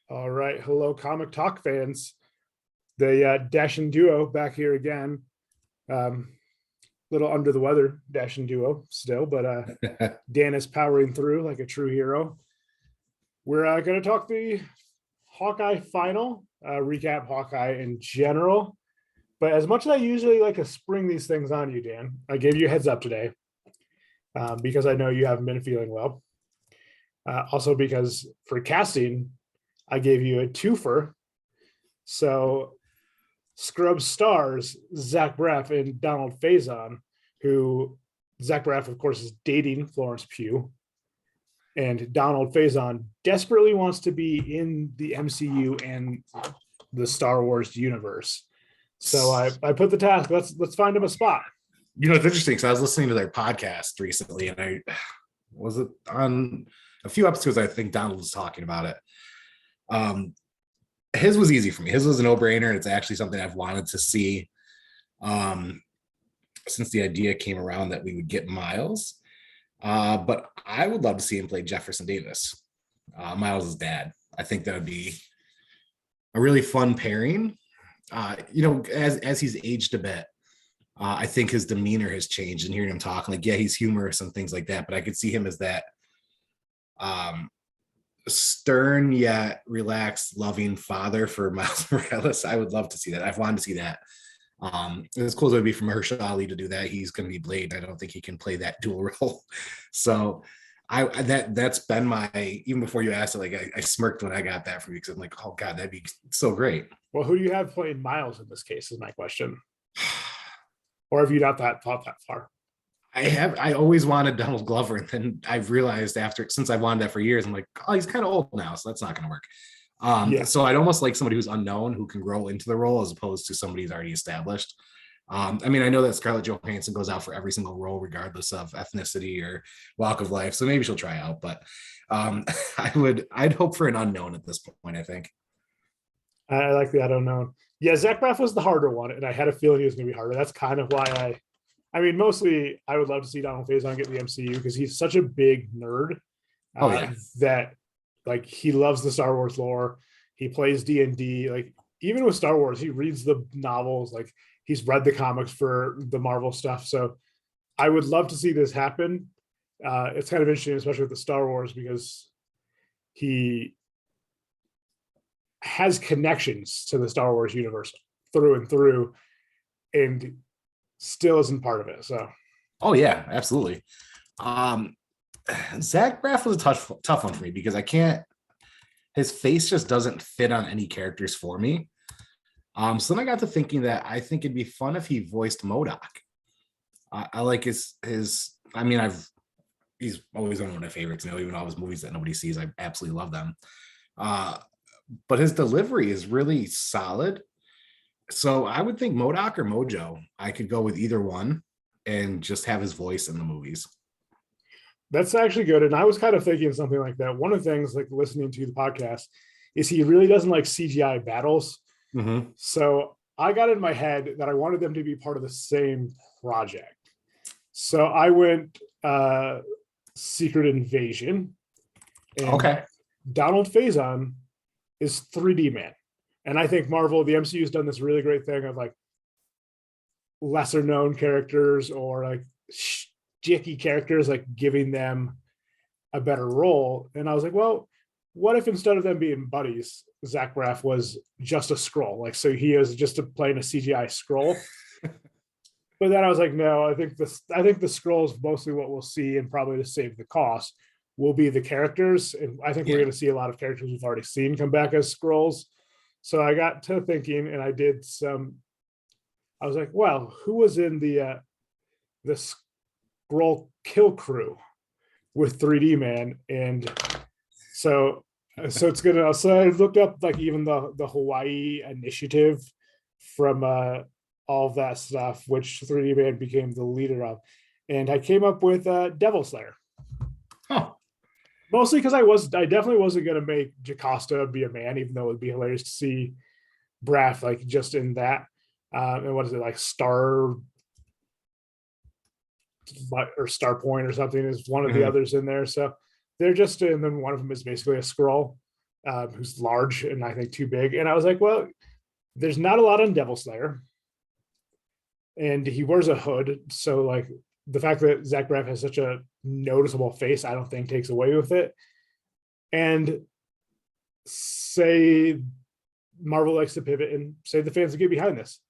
All right. Hello, Comic Talk fans. The Dash and Duo back here again. Little under the weather, Dash and Duo still, but Dan is powering through like a true hero. We're going to talk the Hawkeye final, recap Hawkeye in general. But as much as I usually like to spring these things on you, Dan, I gave you a heads up today because I know you haven't been feeling well. Also because for casting, I gave you a twofer. So Scrubs stars Zach Braff and Donald Faison, who Zach Braff, of course, is dating Florence Pugh. And Donald Faison desperately wants to be in the MCU and the Star Wars universe. So I put the task, let's find him a spot. You know, it's interesting because I was listening to their podcast recently, and I was it on a few episodes. I think Donald was talking about it. His was easy for me. His was a no-brainer, and it's actually something I've wanted to see since the idea came around that we would get Miles. But I would love to see him play Jefferson Davis, Miles' dad. I think that would be a really fun pairing. As he's aged a bit, I think his demeanor has changed, and hearing him talk, like, yeah, he's humorous and things like that, but I could see him as that stern yet relaxed, loving father for Miles Morales. I would love to see that. I've wanted to see that. As cool as it would be for Mahershala Ali to do that, he's going to be Blade. I don't think he can play that dual role. So that's been my, even before you asked it, like I smirked when I got that from you because I'm like, oh God, that'd be so great. Well, who do you have playing Miles in this case is my question. Or have you not thought that far? I always wanted Donald Glover, and then I've realized since I've wanted that for years, I'm like, oh, he's kind of old now, so that's not going to work. So I'd almost like somebody who's unknown who can grow into the role as opposed to somebody who's already established. I know that Scarlett Johansson goes out for every single role, regardless of ethnicity or walk of life. So maybe she'll try out, but I'd hope for an unknown at this point, I think. I like that unknown. Yeah, Zach Braff was the harder one, and I had a feeling he was going to be harder. That's kind of why mostly I would love to see Donald Faison get the MCU because he's such a big nerd that like he loves the Star Wars lore. He plays D&D. Like even with Star Wars, he reads the novels. Like he's read the comics for the Marvel stuff. So I would love to see this happen. It's kind of interesting, especially with the Star Wars, because he has connections to the Star Wars universe through and through, and still isn't part of it. So, oh yeah, absolutely. Zach Braff was a tough one for me because his face just doesn't fit on any characters for me. So then I got to thinking that I think it'd be fun if he voiced MODOK. I like he's always one of my favorites, even all his movies that nobody sees, I absolutely love them. But his delivery is really solid. So I would think MODOK or Mojo. I could go with either one and just have his voice in the movies. That's actually good. And I was kind of thinking something like that. One of the things, like listening to the podcast, is he really doesn't like CGI battles. Mm-hmm. So I got in my head that I wanted them to be part of the same project. So I went Secret Invasion. And okay. Donald Faison is 3D man. And I think Marvel, the MCU has done this really great thing of like lesser known characters or like jicky characters, like giving them a better role. And I was like, well, what if instead of them being buddies, Zach Braff was just a Skrull? Like, so he is just playing a CGI Skrull. But then I was like, no, I think the Skrulls, mostly what we'll see, and probably to save the cost, will be the characters. And I think we're going to see a lot of characters we've already seen come back as Skrulls. So I got to thinking, and I was like, well, who was in the Skrull kill crew with 3D man? And so it's gonna. So I looked up like even the Hawaii initiative from all of that stuff, which 3D man became the leader of, and I came up with Devil Slayer. Huh. Mostly because I definitely wasn't going to make Jocasta be a man, even though it would be hilarious to see Braff like just in that. And what is it, like Star Point or something is one of the others in there. So they're just, and then one of them is basically a Skrull. who's large and I think too big. And I was like, well, there's not a lot on Devil Slayer, and he wears a hood, so like the fact that Zach Braff has such a noticeable face, I don't think takes away with it. And say Marvel likes to pivot and say the fans get behind this.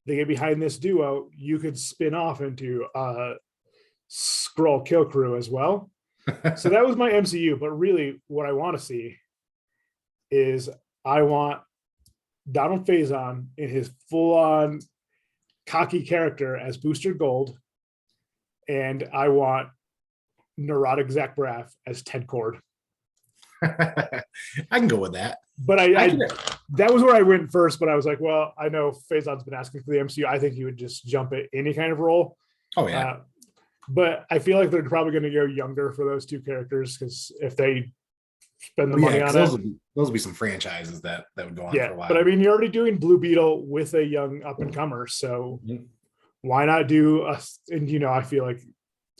They get behind this duo. You could spin off into Skrull Kill Crew as well. So that was my MCU. But really, what I want to see is I want Donald Faison in his full-on cocky character as Booster Gold, and I want neurotic Zach Braff as Ted Cord. I can go with that. But I that was where I went first, but I was like, well, I know Faison's been asking for the MCU. I think he would just jump at any kind of role. Oh, yeah. But I feel like they're probably going to go younger for those two characters, because if they spend the money on those would be some franchises that would go on for a while. But I mean, you're already doing Blue Beetle with a young up-and-comer, so why not do a, and you know, I feel like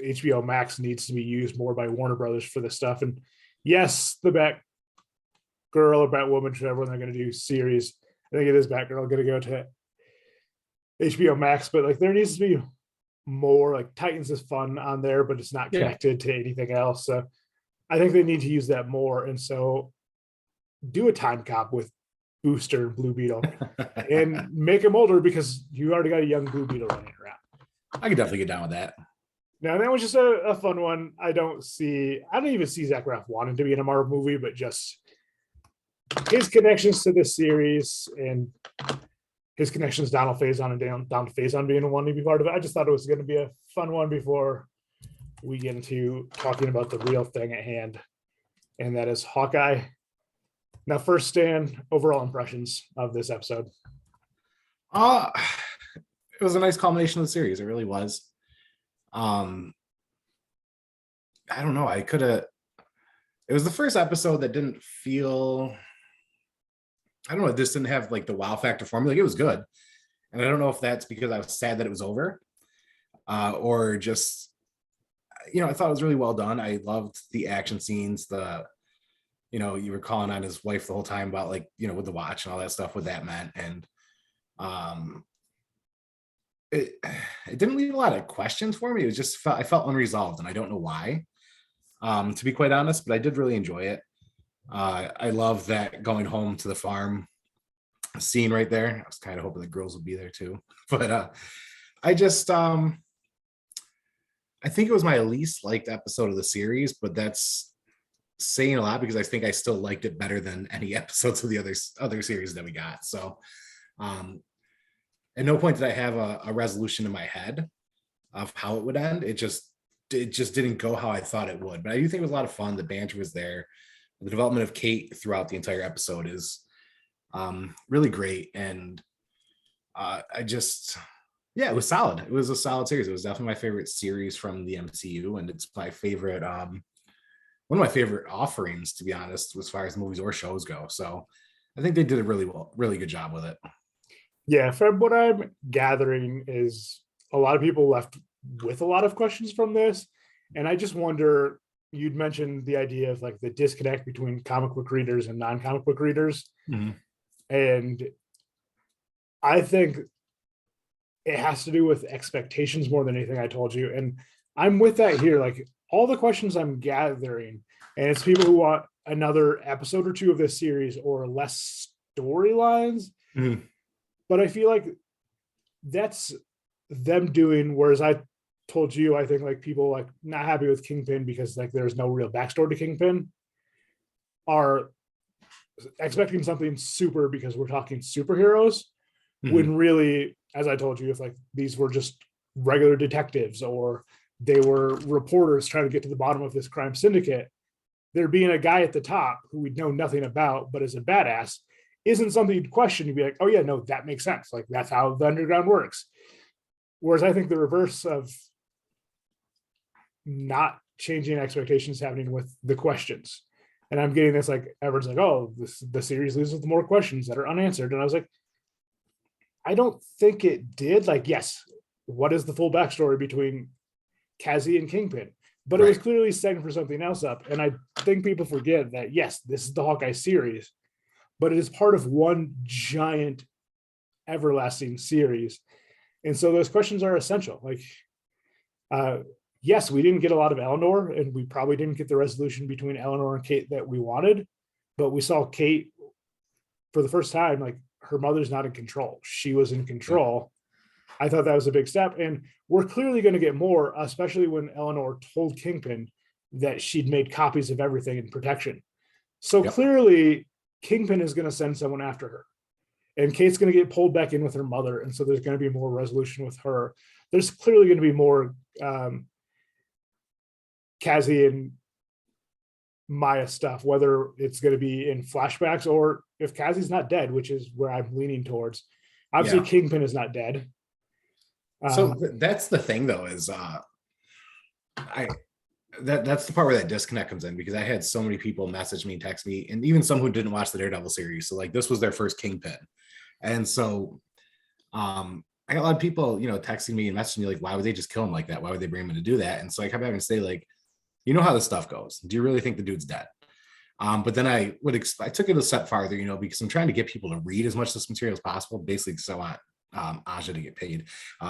HBO Max needs to be used more by Warner Brothers for this stuff. And yes, the Batgirl or Batwoman, whatever they're going to do series, I think it is Batgirl going to go to HBO Max, but like there needs to be more. Like Titans is fun on there, but it's not connected to anything else. So I think they need to use that more. And so do a time cop with Booster and Blue Beetle and make him older, because you already got a young Blue Beetle running around. I could definitely get down with that. Now that was just a fun one. I don't even see Zach Braff wanting to be in a Marvel movie, but just his connections to this series and his connections to Donald Faison and Donald Faison being one to be part of it. I just thought it was going to be a fun one before we get into talking about the real thing at hand, and that is Hawkeye. Now, first, Stan, overall impressions of this episode. It was a nice culmination of the series. It really was. I don't know. It was the first episode that didn't feel, I don't know, this didn't have like the wow factor for me. Like it was good. And I don't know if that's because I was sad that it was over, or just, you know, I thought it was really well done. I loved the action scenes, you were calling on his wife the whole time about like, you know, with the watch and all that stuff, what that meant. And it didn't leave a lot of questions for me. It was just, I felt unresolved, and I don't know why, to be quite honest, but I did really enjoy it. I love that going home to the farm scene right there. I was kind of hoping the girls would be there too, but I just, I think it was my least liked episode of the series, but that's saying a lot because I think I still liked it better than any episodes of the other series that we got. So at no point did I have a resolution in my head of how it would end. It just didn't go how I thought it would, but I do think it was a lot of fun. The banter was there. The development of Kate throughout the entire episode is really great. And it was solid. It was a solid series. It was definitely my favorite series from the MCU, and it's my favorite, one of my favorite offerings, to be honest, as far as movies or shows go. So I think they did a really good job with it. Yeah, from what I'm gathering is a lot of people left with a lot of questions from this. And I just wonder, you'd mentioned the idea of like the disconnect between comic book readers and non-comic book readers. Mm-hmm. And I think it has to do with expectations more than anything. I told you. And I'm with that here. Like all the questions I'm gathering, and it's people who want another episode or two of this series or less storylines. Mm-hmm. But I feel like that's them doing, whereas I told you, I think like people like not happy with Kingpin because like there's no real backstory to Kingpin are expecting something super because we're talking superheroes. Mm-hmm. When really, as I told you, if like these were just regular detectives or they were reporters trying to get to the bottom of this crime syndicate, there being a guy at the top who we know nothing about but is a badass isn't something you'd question. You'd be like, oh yeah, no, that makes sense. Like that's how the underground works. Whereas I think the reverse of not changing expectations happening with the questions. And I'm getting this, like everyone's like, oh, the series leaves with more questions that are unanswered. And I was like, I don't think it did. Like, yes, what is the full backstory between Kazi and Kingpin? but it was clearly setting for something else up. And I think people forget that, yes, this is the Hawkeye series, but it is part of one giant everlasting series. And so those questions are essential. Like, yes, we didn't get a lot of Eleanor, and we probably didn't get the resolution between Eleanor and Kate that we wanted, but we saw Kate for the first time, like, her mother's not in control. She was in control. I thought that was a big step. And we're clearly going to get more, especially when Eleanor told Kingpin that she'd made copies of everything in protection. So clearly Kingpin is going to send someone after her. And Kate's going to get pulled back in with her mother. And so there's going to be more resolution with her. There's clearly going to be more Cassie and Maya stuff, whether it's going to be in flashbacks or if Cassie's not dead, which is where I'm leaning towards. Obviously, Kingpin is not dead. So that's the thing, though, is that's the part where that disconnect comes in, because I had so many people message me, text me, and even some who didn't watch the Daredevil series. So like this was their first Kingpin. And so I got a lot of people, texting me and messaging me like, why would they just kill him like that? Why would they bring him in to do that? And so I kept having to say, like, you know how this stuff goes. Do you really think the dude's dead? But then I took it a step farther, because I'm trying to get people to read as much of this material as possible, basically because I want Aja to get paid.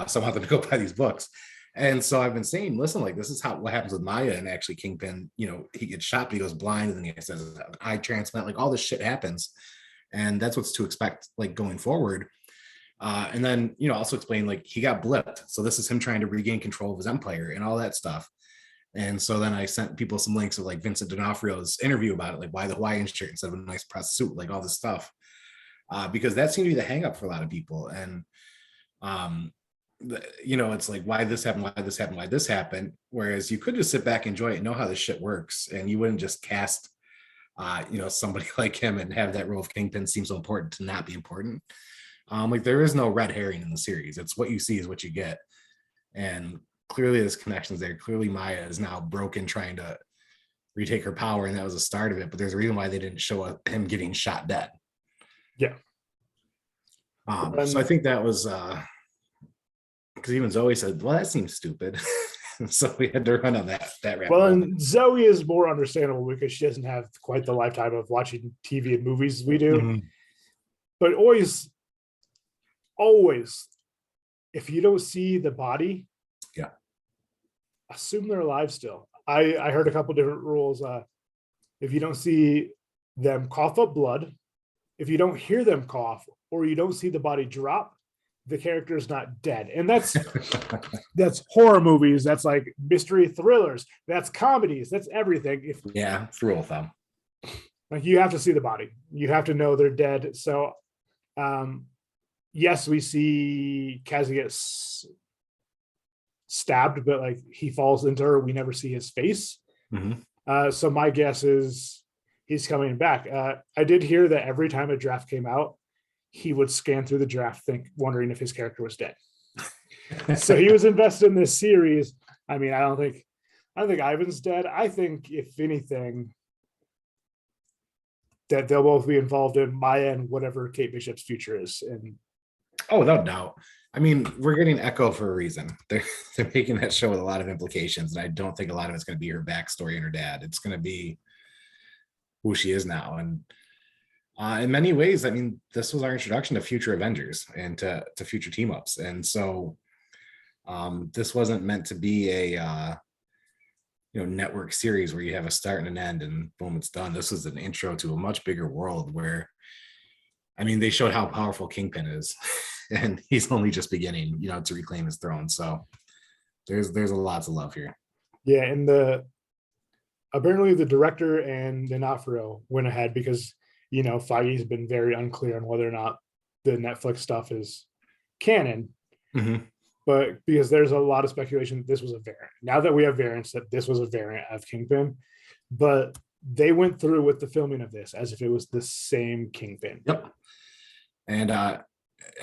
So I want them to go buy these books. And so I've been saying, listen, like, this is what happens with Maya and actually Kingpin. He gets shot, but he goes blind, and then he says an eye transplant. Like, all this shit happens, and that's what's to expect, like, going forward. And then also explain, like, he got blipped, so this is him trying to regain control of his empire and all that stuff. And so then I sent people some links of like Vincent D'Onofrio's interview about it, like why the Hawaiian shirt instead of a nice pressed suit, like all this stuff, because that seemed to be the hang up for a lot of people. And it's like, why this happened, why this happened, why this happened. Whereas you could just sit back, enjoy it, and know how this shit works, and you wouldn't just cast somebody like him and have that role of Kingpin seem so important to not be important. Like, there is no red herring in the series. It's what you see is what you get. And clearly there's connections there. Clearly Maya is now broken, trying to retake her power, and that was the start of it. But there's a reason why they didn't show him getting shot dead. Yeah. So I think that was because even Zoe said, well, that seems stupid. So we had to run on that rabbit hole. And Zoe is more understandable because she doesn't have quite the lifetime of watching TV and movies we do. Mm-hmm. But always, if you don't see the body, assume they're alive still. I heard a couple different rules. If you don't see them cough up blood, if you don't hear them cough, or you don't see the body drop, the character is not dead. And that's horror movies. That's like mystery thrillers. That's comedies. That's everything. It's rule of thumb. Like, you have to see the body. You have to know they're dead. So, yes, we see Cassie get stabbed, but like, he falls into her. We never see his face. Mm-hmm. So my guess is he's coming back. I did hear that every time a draft came out, he would scan through the draft, wondering if his character was dead. So he was invested in this series. I mean, I don't think Ivan's dead. I think, if anything, that they'll both be involved in Maya and whatever Kate Bishop's future is. And no doubt. I mean, we're getting Echo for a reason. They're making that show with a lot of implications, and I don't think a lot of it's going to be her backstory and her dad. It's going to be who she is now. And in many ways, I mean, this was our introduction to future Avengers and to future team ups. And so this wasn't meant to be a network series where you have a start and an end and boom, it's done. This was an intro to a much bigger world where, I mean, they showed how powerful Kingpin is, and he's only just beginning, to reclaim his throne. So there's a lot to love here. Yeah, and apparently the director and D'Onofrio went ahead because Feige's been very unclear on whether or not the Netflix stuff is canon. Mm-hmm. But because there's a lot of speculation that this was a variant. Now that we have variants, that this was a variant of Kingpin, but they went through with the filming of this as if it was the same Kingpin. Yep. And I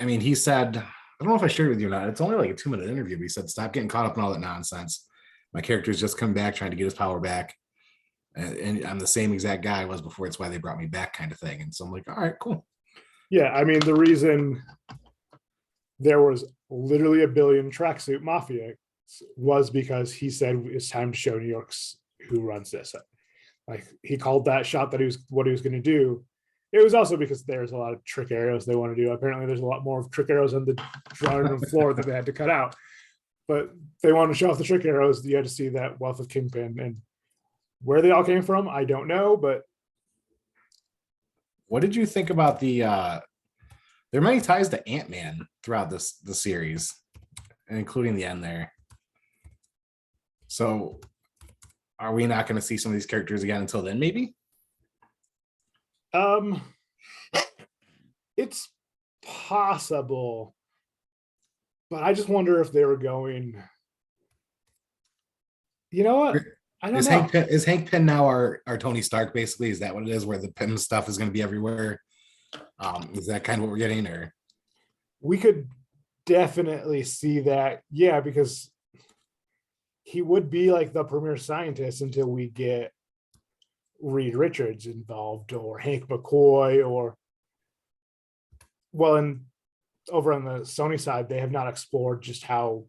mean, he said, I don't know if I shared it with you or not. It's only like a 2-minute interview, but he said, stop getting caught up in all that nonsense. My character's just come back trying to get his power back. And I'm the same exact guy I was before. It's why they brought me back, kind of thing. And so I'm like, all right, cool. Yeah, I mean, the reason there was literally a billion tracksuit mafia was because he said it's time to show New York's who runs this. Like he called that shot that he was what he was going to do. It was also because there's a lot of trick arrows they want to do. Apparently, there's a lot more of trick arrows on the drawing room floor that they had to cut out. But they wanted to show off the trick arrows. You had to see that wealth of Kingpin, and where they all came from, I don't know. But what did you think about the? There are many ties to Ant-Man throughout the series, including the end there. So, are we not going to see some of these characters again until then? Maybe. It's possible, but I just wonder if they were going. You know what? I don't know. Is Hank Pym now our Tony Stark? Basically, is that what it is? Where the Pym stuff is going to be everywhere? Is that kind of what we're getting? Or we could definitely see that, yeah, because he would be like the premier scientist until we get Reed Richards involved or Hank McCoy or and over on the Sony side, they have not explored just how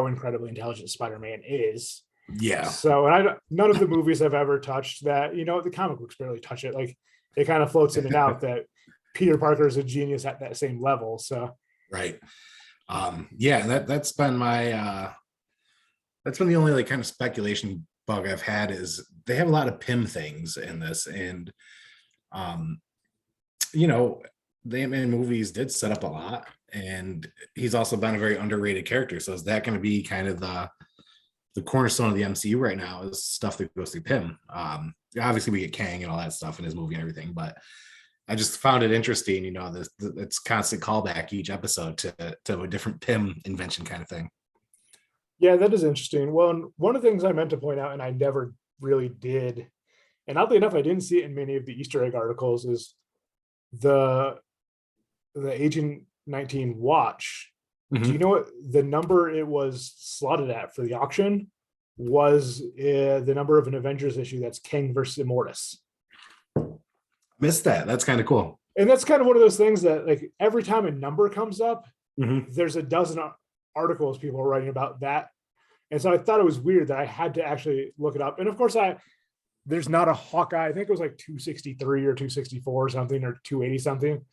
incredibly intelligent Spider-Man is. Yeah. So none of the movies I've ever touched that, the comic books barely touch it. Like it kind of floats in and out that Peter Parker is a genius at that same level. So right. That's been my that's been the only like kind of speculation bug I've had is they have a lot of Pym things in this, and the Ant-Man movies did set up a lot, and he's also been a very underrated character. So is that going to be kind of the cornerstone of the MCU right now is stuff that goes through Pym? Obviously we get Kang and all that stuff in his movie and everything, but I just found it interesting, it's constant callback each episode to a different Pym invention kind of thing. Yeah, that is interesting. Well, one of the things I meant to point out, and I never really did, and oddly enough, I didn't see it in many of the Easter egg articles, is the Agent 19 watch. Mm-hmm. Do you know what the number it was slotted at for the auction was? The number of an Avengers issue that's Kang versus Immortus. Missed that. That's kind of cool. And that's kind of one of those things that, like, every time a number comes up, mm-hmm. there's a dozen articles people are writing about that. And so I thought it was weird that I had to actually look it up. And of course, there's not a Hawkeye. I think it was like 263 or 264 or something, or 280 something.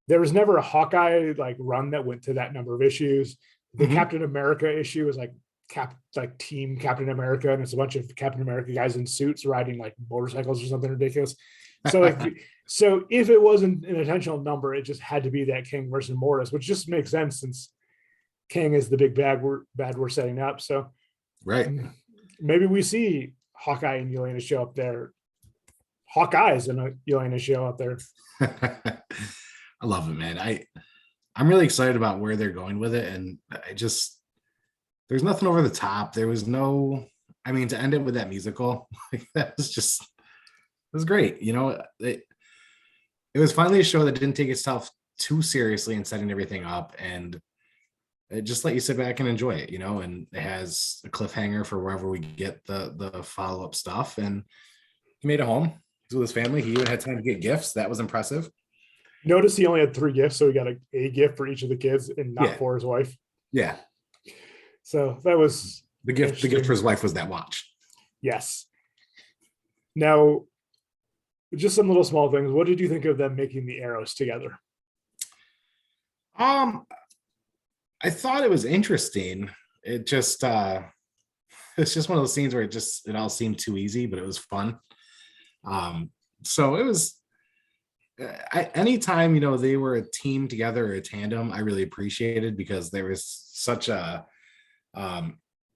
There was never a Hawkeye like run that went to that number of issues. The mm-hmm. Captain America issue is like Team Captain America, and it's a bunch of Captain America guys in suits riding like motorcycles or something ridiculous. So so if it wasn't an intentional number, it just had to be that King versus Mortis, which just makes sense since King is the big bad we're setting up. So right, maybe we see Hawkeye and Elena show up there. Hawkeyes and Elena show up there. I love it, man. I'm really excited about where they're going with it, and there's nothing over the top. There was to end it with that musical, that was great. It was finally a show that didn't take itself too seriously in setting everything up, and it just let you sit back and enjoy it, and it has a cliffhanger for wherever we get the follow-up stuff. And he made a home. He's with his family. He even had time to get gifts. That was impressive. Notice he only had 3 gifts, so he got a gift for each of the kids and not for his wife. Yeah. So that was the gift. The gift for his wife was that watch. Yes. Now, just some little small things. What did you think of them making the arrows together? I thought it was interesting. It just it's just one of those scenes where it all seemed too easy, but it was fun. So it was anytime they were a team together or a tandem, I really appreciated, because there was such a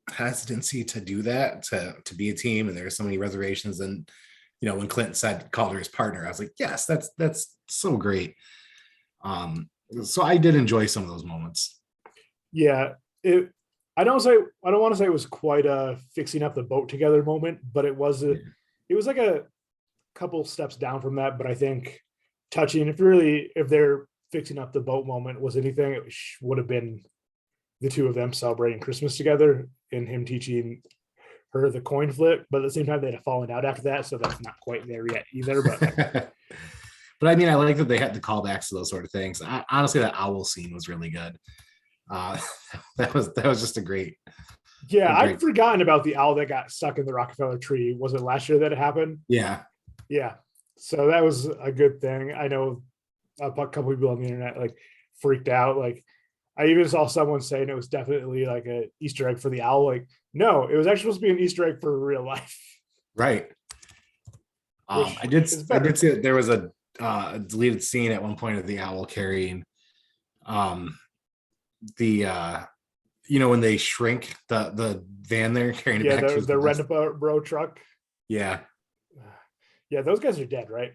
hesitancy to do that, to be a team, and there were so many reservations. And when Clint called her his partner, I was like, yes, that's so great. So I did enjoy some of those moments. Yeah, I don't want to say it was quite a fixing up the boat together moment, but it was like a couple steps down from that. But I think touching, if they're fixing up the boat moment was anything, it would have been the two of them celebrating Christmas together and him teaching her the coin flip. But at the same time, they'd have fallen out after that, so that's not quite there yet either. But but I like that they had the callbacks to those sort of things. Honestly, that owl scene was really good. Uh, that was just a great, Yeah, a I'd great. forgotten about the owl that got stuck in the Rockefeller tree. Was it last year that it happened? Yeah. Yeah. So that was a good thing. I know a couple people on the internet like freaked out. Like I even saw someone saying it was definitely like a Easter egg for the owl. Like, no, it was actually supposed to be an Easter egg for real life, Right. which I did is I did better. see that there was a deleted scene at one point of the owl carrying um the when they shrink the van there carrying it Yeah, back the to the the rent west. a bro truck. Yeah. Yeah, those guys are dead, right?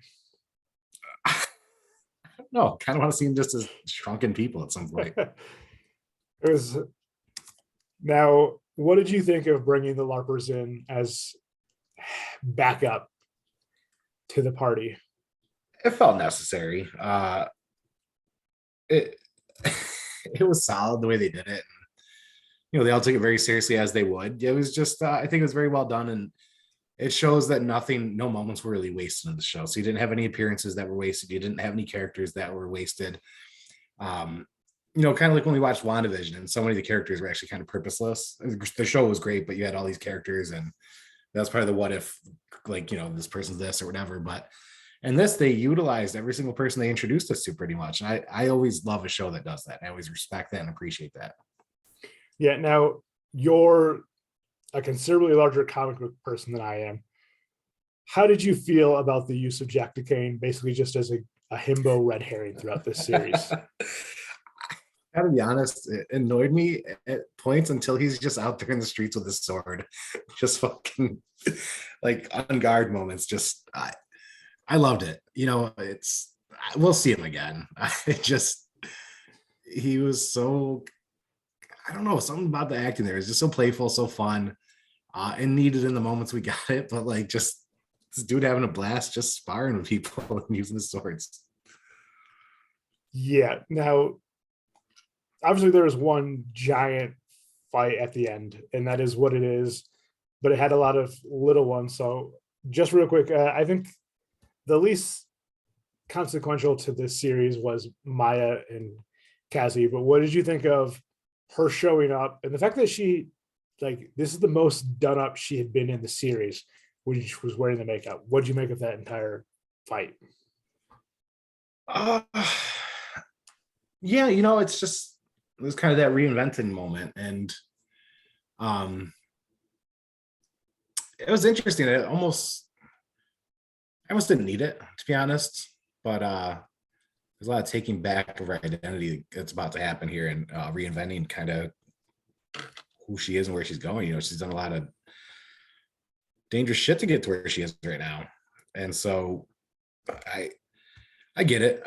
No, kind of want to see them just as shrunken people at some point. It was now. What did you think of bringing the LARPers in as backup to the party? It felt necessary. It it was solid the way they did it. They all took it very seriously as they would. It was just I think it was very well done, and it shows that no moments were really wasted in the show. So you didn't have any appearances that were wasted. You didn't have any characters that were wasted. Um, kind of like when we watched WandaVision, and so many of the characters were actually kind of purposeless. The show was great, but you had all these characters, and that's part of the what if, like, this person's this or whatever. But in this, they utilized every single person they introduced us to pretty much. And I always love a show that does that. I always respect that and appreciate that. Yeah. Now you're a considerably larger comic book person than I am. How did you feel about the use of Jack Duquesne basically just as a himbo red herring throughout this series? Gotta be honest, it annoyed me at points until he's just out there in the streets with his sword, just fucking like on guard moments. Just I loved it. We'll see him again. It just he was so, I don't know, something about the acting there is just so playful, so fun, and needed in the moments we got it. But like, just this dude having a blast, just sparring with people and using the swords. Yeah. Now, obviously, there was one giant fight at the end, and that is what it is. But it had a lot of little ones. So, just real quick, I think the least consequential to this series was Maya and Cassie. But what did you think of her showing up and the fact that she, like, this is the most done up she had been in the series when she was wearing the makeup? What did you make of that entire fight? Uh, yeah, it was kind of that reinventing moment, and um, it was interesting. I almost didn't need it, to be honest, but there's a lot of taking back of her identity that's about to happen here, and reinventing kind of who she is and where she's going. She's done a lot of dangerous shit to get to where she is right now, and so I get it.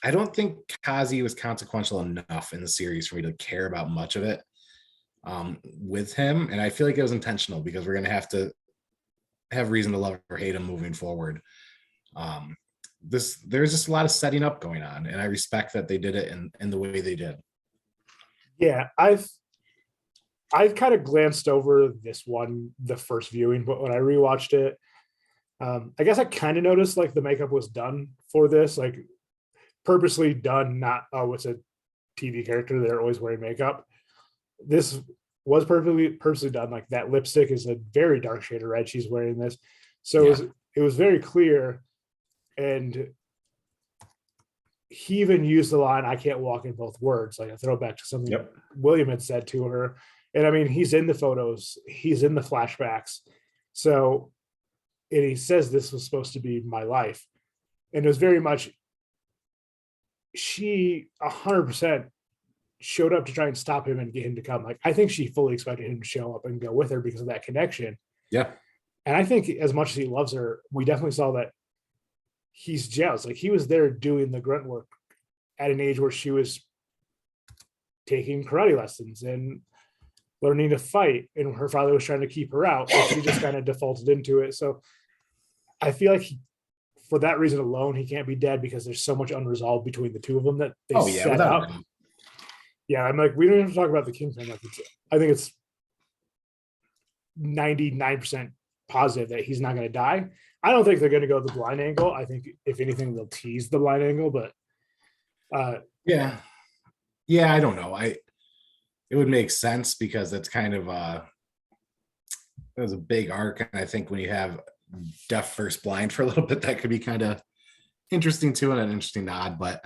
I don't think Kazi was consequential enough in the series for me to care about much of it with him, and I feel like it was intentional because we're gonna have to have reason to love or hate him moving forward. There's just a lot of setting up going on, and I respect that they did it in the way they did. Yeah, I've kind of glanced over this one the first viewing, but when I rewatched it, I guess I kind of noticed like the makeup was done for this, like purposely done. Not it's a TV character; they're always wearing makeup. This was purposely done. Like that lipstick is a very dark shade of red she's wearing this, so Yeah. it was very clear. And he even used the line, "I can't walk in both words," like a throwback to something Yep. William had said to her. And I mean, he's in the photos, he's in the flashbacks. So, and he says this was supposed to be my life. And it was very much, she 100% showed up to try and stop him and get him to come. Like, I think she fully expected him to show up and go with her because of that connection. Yeah. And I think as much as he loves her, we definitely saw that he's jealous. Like he was there doing the grunt work at an age where she was taking karate lessons and learning to fight, and her father was trying to keep her out, and she just kind of defaulted into it. So I feel like for that reason alone, he can't be dead because there's so much unresolved between the two of them that they set up. Yeah, I'm like, we don't have to talk about the Kingpin. Like, I think it's 99% positive that he's not going to die. I don't think they're going to go the blind angle. I think if anything, they'll tease the blind angle, but yeah. Yeah, I don't know. It would make sense because it's kind of it was a big arc, and I think when you have deaf versus blind for a little bit, that could be kind of interesting too, and an interesting nod. But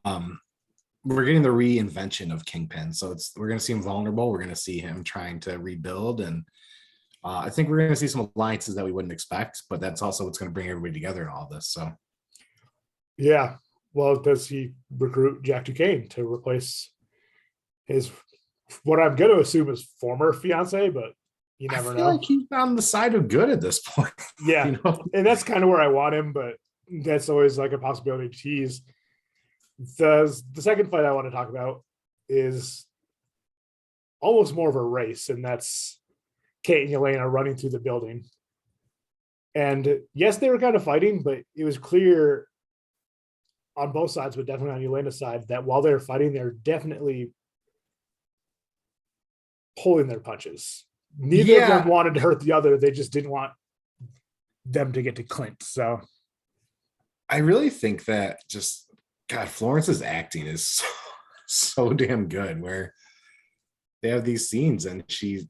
um we're getting the reinvention of Kingpin, so we're going to see him vulnerable. We're going to see him trying to rebuild, and I think we're going to see some alliances that we wouldn't expect. But that's also what's going to bring everybody together in all this. So Yeah. Well, does he recruit Jack Duquesne to replace his, what I'm going to assume is former fiance, but you I never feel know. like he's on the side of good at this point. Yeah. You know? And that's kind of where I want him, but that's always like a possibility to tease. The second fight I want to talk about is almost more of a race, and that's Kate and Elena running through the building. And yes, they were kind of fighting, but it was clear on both sides, but definitely on Elena's side, that while they're fighting, they're definitely pulling their punches. Neither of them wanted to hurt the other. They just didn't want them to get to Clint. So I really think that just, God, Florence's acting is so damn good, where they have these scenes and the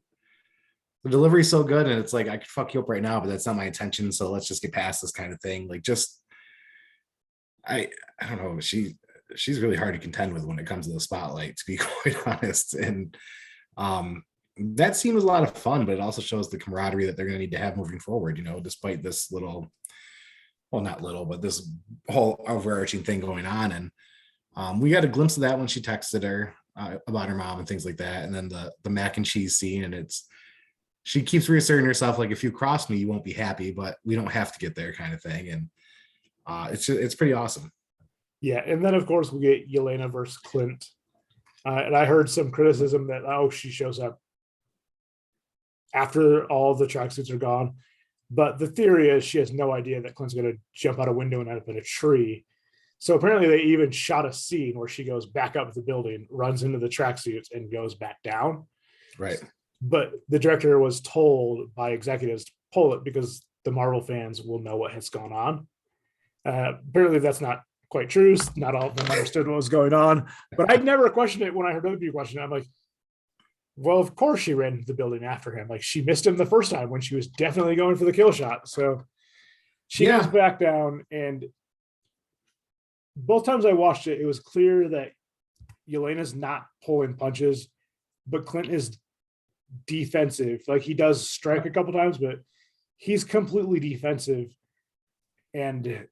delivery is so good, and it's like, I could fuck you up right now, but that's not my intention. So let's just get past this kind of thing. Like, just I don't know. She's really hard to contend with when it comes to the spotlight, to be quite honest. And that scene was a lot of fun, but it also shows the camaraderie that they're going to need to have moving forward. You know, despite this little, well, not little, but this whole overarching thing going on. And we got a glimpse of that when she texted her about her mom and things like that. And then the mac and cheese scene, and she keeps reasserting herself, like, if you cross me, you won't be happy, but we don't have to get there, kind of thing. And it's pretty awesome. yeah, and then of course we get Elena versus Clint, and I heard some criticism that she shows up after all the tracksuits are gone, but the theory is she has no idea that Clint's going to jump out a window and end up in a tree. So apparently they even shot a scene where she goes back up the building, runs into the tracksuits, and goes back down. Right. But the director was told by executives to pull it because the Marvel fans will know what has gone on. Apparently that's not quite true. Not all of them understood what was going on, but I'd never questioned it when I heard other people question it. I'm like, well, of course she ran into the building after him. Like, she missed him the first time when she was definitely going for the kill shot. So she goes back down, and both times I watched it, it was clear that Yelena's not pulling punches, but Clint is defensive. Like, he does strike a couple times, but he's completely defensive. And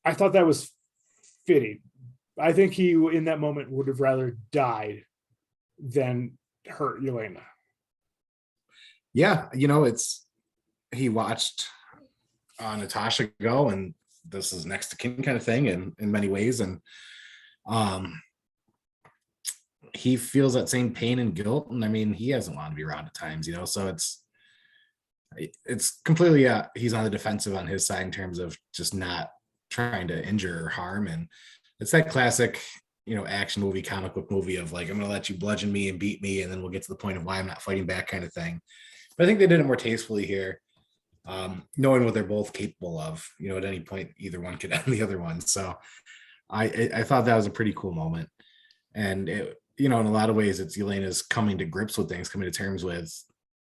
I thought that was fitting. I think he, in that moment, would have rather died than hurt Elena. Yeah, you know, he watched Natasha go, and this is next to kin kind of thing in many ways. And he feels that same pain and guilt. And I mean, he hasn't wanted to be around at times, you know, so it's completely, he's on the defensive on his side in terms of just not trying to injure or harm. And it's that classic, you know, action movie, comic book movie of like, I'm going to let you bludgeon me and beat me, and then we'll get to the point of why I'm not fighting back, kind of thing. But I think they did it more tastefully here, knowing what they're both capable of. You know, at any point, either one could end the other one. So I thought that was a pretty cool moment. And it, you know, in a lot of ways, it's Elena's coming to grips with things, coming to terms with,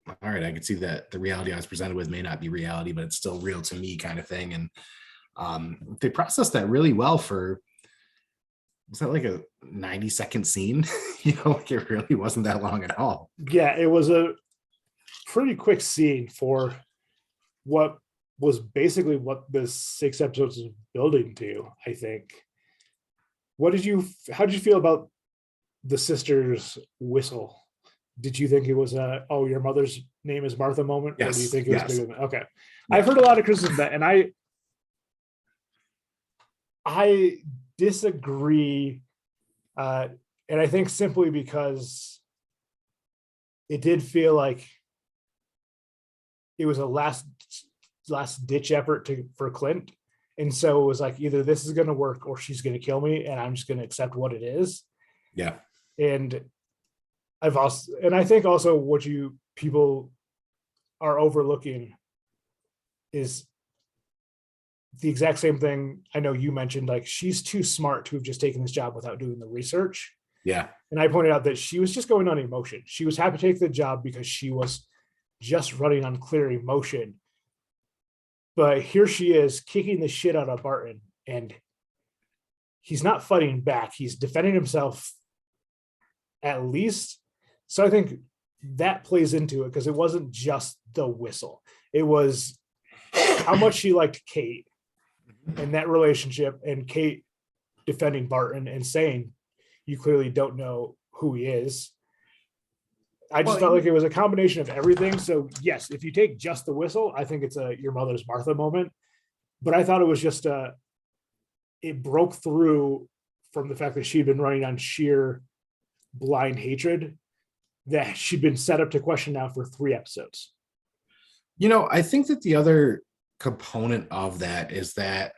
all right, I can see that the reality I was presented with may not be reality, but it's still real to me, kind of thing. And they processed that really well for, was that like a 90-second scene? You know, like, it really wasn't that long at all. Yeah, it was a pretty quick scene for what was basically what the 6 episodes was building to, I think. How did you feel about the sister's whistle? Did you think it was your mother's name is Martha moment? Yes, or do you think it was bigger than that? Okay. Yeah. I've heard a lot of criticism of that, and I disagree. And I think simply because it did feel like it was a last ditch effort for Clint. And so it was like, either this is going to work or she's going to kill me, and I'm just going to accept what it is. Yeah. And I think also what people are overlooking is the exact same thing I know you mentioned, like she's too smart to have just taken this job without doing the research. Yeah. And I pointed out that she was just going on emotion. She was happy to take the job because she was just running on clear emotion. But here she is kicking the shit out of Barton, and he's not fighting back. He's defending himself at least. So I think that plays into it, because it wasn't just the whistle. It was how much she liked Kate and that relationship, and Kate defending Barton and saying, you clearly don't know who he is. I just felt like it was a combination of everything. So yes, if you take just the whistle, I think it's a your mother's Martha moment. But I thought it was just it broke through from the fact that she'd been running on sheer blind hatred, that she'd been set up to question now for 3 episodes. I think that the other component of that is that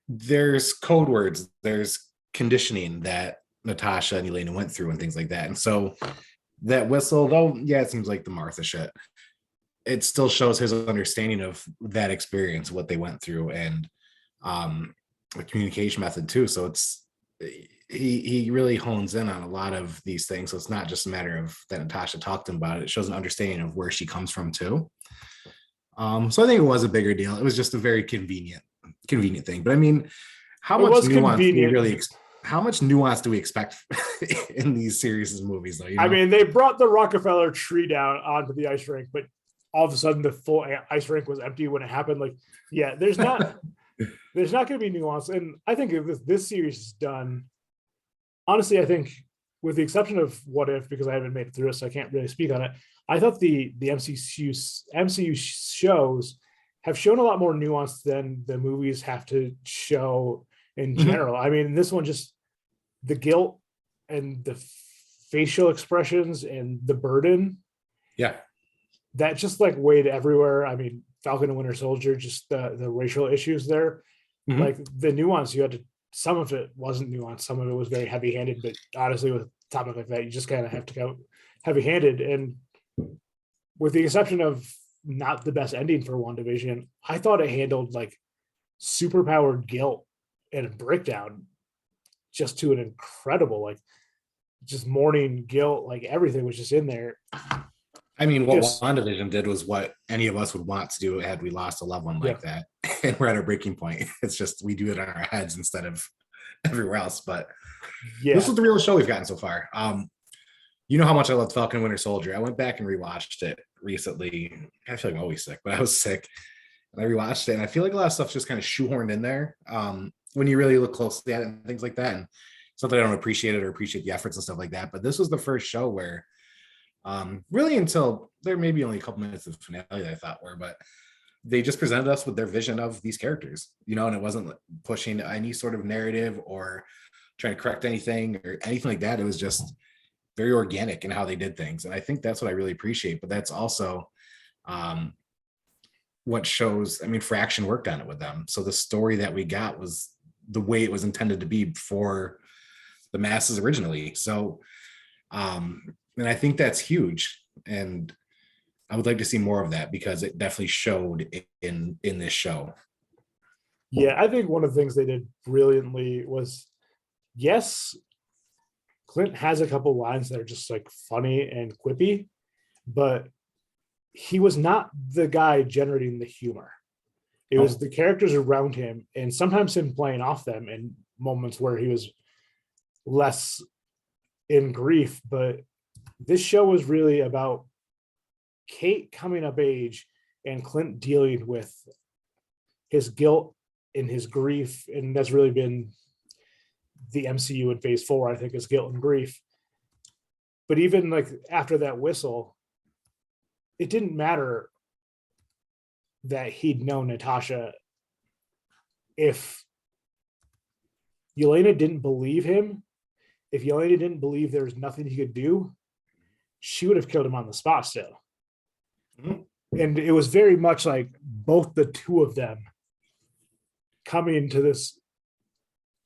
there's code words, there's conditioning that Natasha and Elena went through and things like that. And so that whistle, though, yeah, it seems like the Martha shit, it still shows his understanding of that experience, what they went through, and the communication method too. So it's he really hones in on a lot of these things. So it's not just a matter of that Natasha talked to him about it. It shows an understanding of where she comes from too. So I think it was a bigger deal. It was just a very convenient thing. But I mean, how much nuance do we expect in these series and movies, though? I mean, they brought the Rockefeller tree down onto the ice rink, but all of a sudden the full ice rink was empty when it happened. Like, yeah, there's not going to be nuance. And I think if this series is done, honestly, I think with the exception of What If, because I haven't made it through it, so I can't really speak on it. I thought the MCU shows have shown a lot more nuance than the movies have to show in general. I mean, this one, just the guilt and the facial expressions and the burden. Yeah. That just like weighed everywhere. I mean, Falcon and Winter Soldier, just the racial issues there. Like the nuance you had to, some of it wasn't nuanced. Some of it was very heavy handed, but honestly, with a topic like that, you just kind of have to go heavy handed. And with the exception of not the best ending for WandaVision, I thought it handled like superpowered guilt and a breakdown just to an incredible, like just mourning guilt, like everything was just in there. I mean, what WandaVision did was what any of us would want to do had we lost a loved one like that. And we're at a breaking point. It's just we do it on our heads instead of everywhere else. But this is the real show we've gotten so far. You know how much I loved Falcon and Winter Soldier. I went back and rewatched it recently. I feel like I'm always sick, but I was sick. And I rewatched it, and I feel like a lot of stuff's just kind of shoehorned in there when you really look closely at it and things like that. And it's not that I don't appreciate it or appreciate the efforts and stuff like that, but this was the first show where really until there may be only a couple minutes of finale that I thought were, but they just presented us with their vision of these characters, and it wasn't pushing any sort of narrative or trying to correct anything or anything like that. It was just very organic in how they did things. And I think that's what I really appreciate, but that's also what shows, I mean, Fraction worked on it with them. So the story that we got was the way it was intended to be for the masses originally. So, and I think that's huge. And I would like to see more of that because it definitely showed in this show. Yeah, I think one of the things they did brilliantly was, yes, Clint has a couple lines that are just like funny and quippy, but he was not the guy generating the humor. It was the characters around him, and sometimes him playing off them in moments where he was less in grief. But this show was really about Kate coming of age and Clint dealing with his guilt and his grief. And that's really been the MCU in phase 4, I think, is guilt and grief. But even like after that whistle, it didn't matter that he'd known Natasha. If Elena didn't believe him, if Elena didn't believe there was nothing he could do, she would have killed him on the spot still. And it was very much like both the two of them coming to this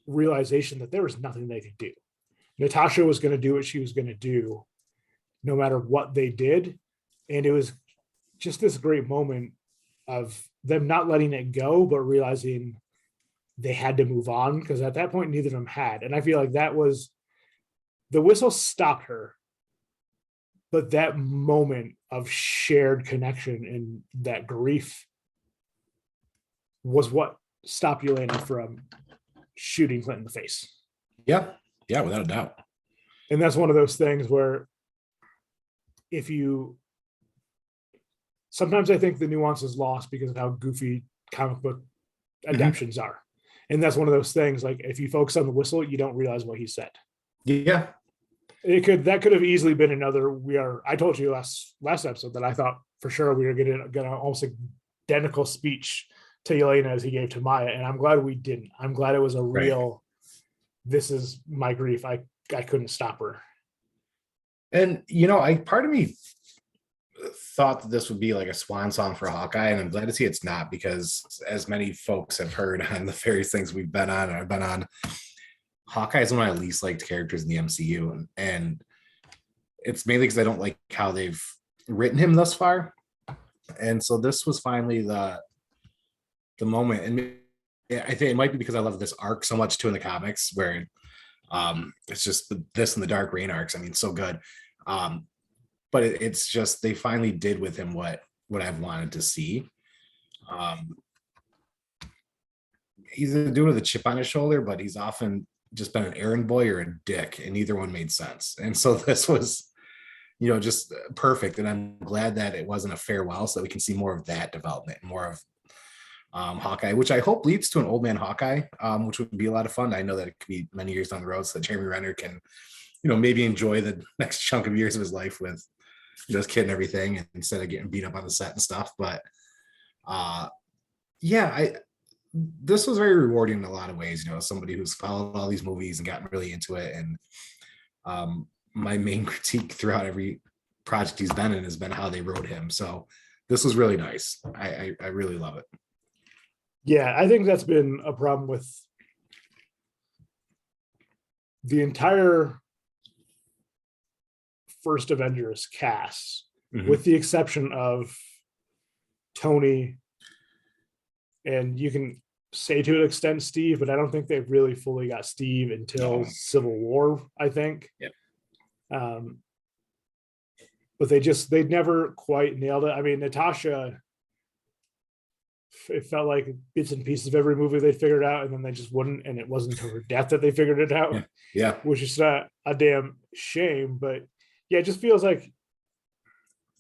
realization that there was nothing they could do. Natasha was going to do what she was going to do no matter what they did. And it was just this great moment of them not letting it go, but realizing they had to move on, because at that point neither of them had. And I feel like that was the whistle stopped her, but that moment of shared connection and that grief was what stopped Elena from shooting Clint in the face. Yeah, without a doubt. And that's one of those things where sometimes I think the nuance is lost because of how goofy comic book adaptions are. And that's one of those things, like if you focus on the whistle, you don't realize what he said. Yeah. That could have easily been another, I told you last episode that I thought for sure we were gonna almost identical speech to Elena as he gave to Maya. And I'm glad we didn't. I'm glad it was a real, this is my grief. I couldn't stop her. And part of me thought that this would be like a swan song for Hawkeye, and I'm glad to see it's not, because as many folks have heard on the various things we've been on, and I've been on, Hawkeye is one of my least liked characters in the MCU, and it's mainly because I don't like how they've written him thus far. And so this was finally the moment, and I think it might be because I love this arc so much too in the comics, where it's just this and the Dark Reign arcs. I mean, so good. But it's just they finally did with him what I've wanted to see. He's a dude with a chip on his shoulder, but he's often just been an errand boy or a dick, and neither one made sense. And so this was, just perfect. And I'm glad that it wasn't a farewell, so that we can see more of that development, more of Hawkeye, which I hope leads to an old man Hawkeye, which would be a lot of fun. I know that it could be many years down the road, so that Jeremy Renner can, maybe enjoy the next chunk of years of his life with his kid and everything, instead of getting beat up on the set and stuff. But this was very rewarding in a lot of ways, somebody who's followed all these movies and gotten really into it. And my main critique throughout every project he's been in has been how they wrote him. So this was really nice. I really love it. Yeah, I think that's been a problem with the entire first Avengers cast, with the exception of Tony, and you can say to an extent Steve, but I don't think they've really fully got Steve until Civil War, I think. Yep. But they never quite nailed it. I mean, Natasha, it felt like bits and pieces of every movie they figured out, and then they just wouldn't, and it wasn't until her death that they figured it out. Yeah. Which is a damn shame. But yeah, it just feels like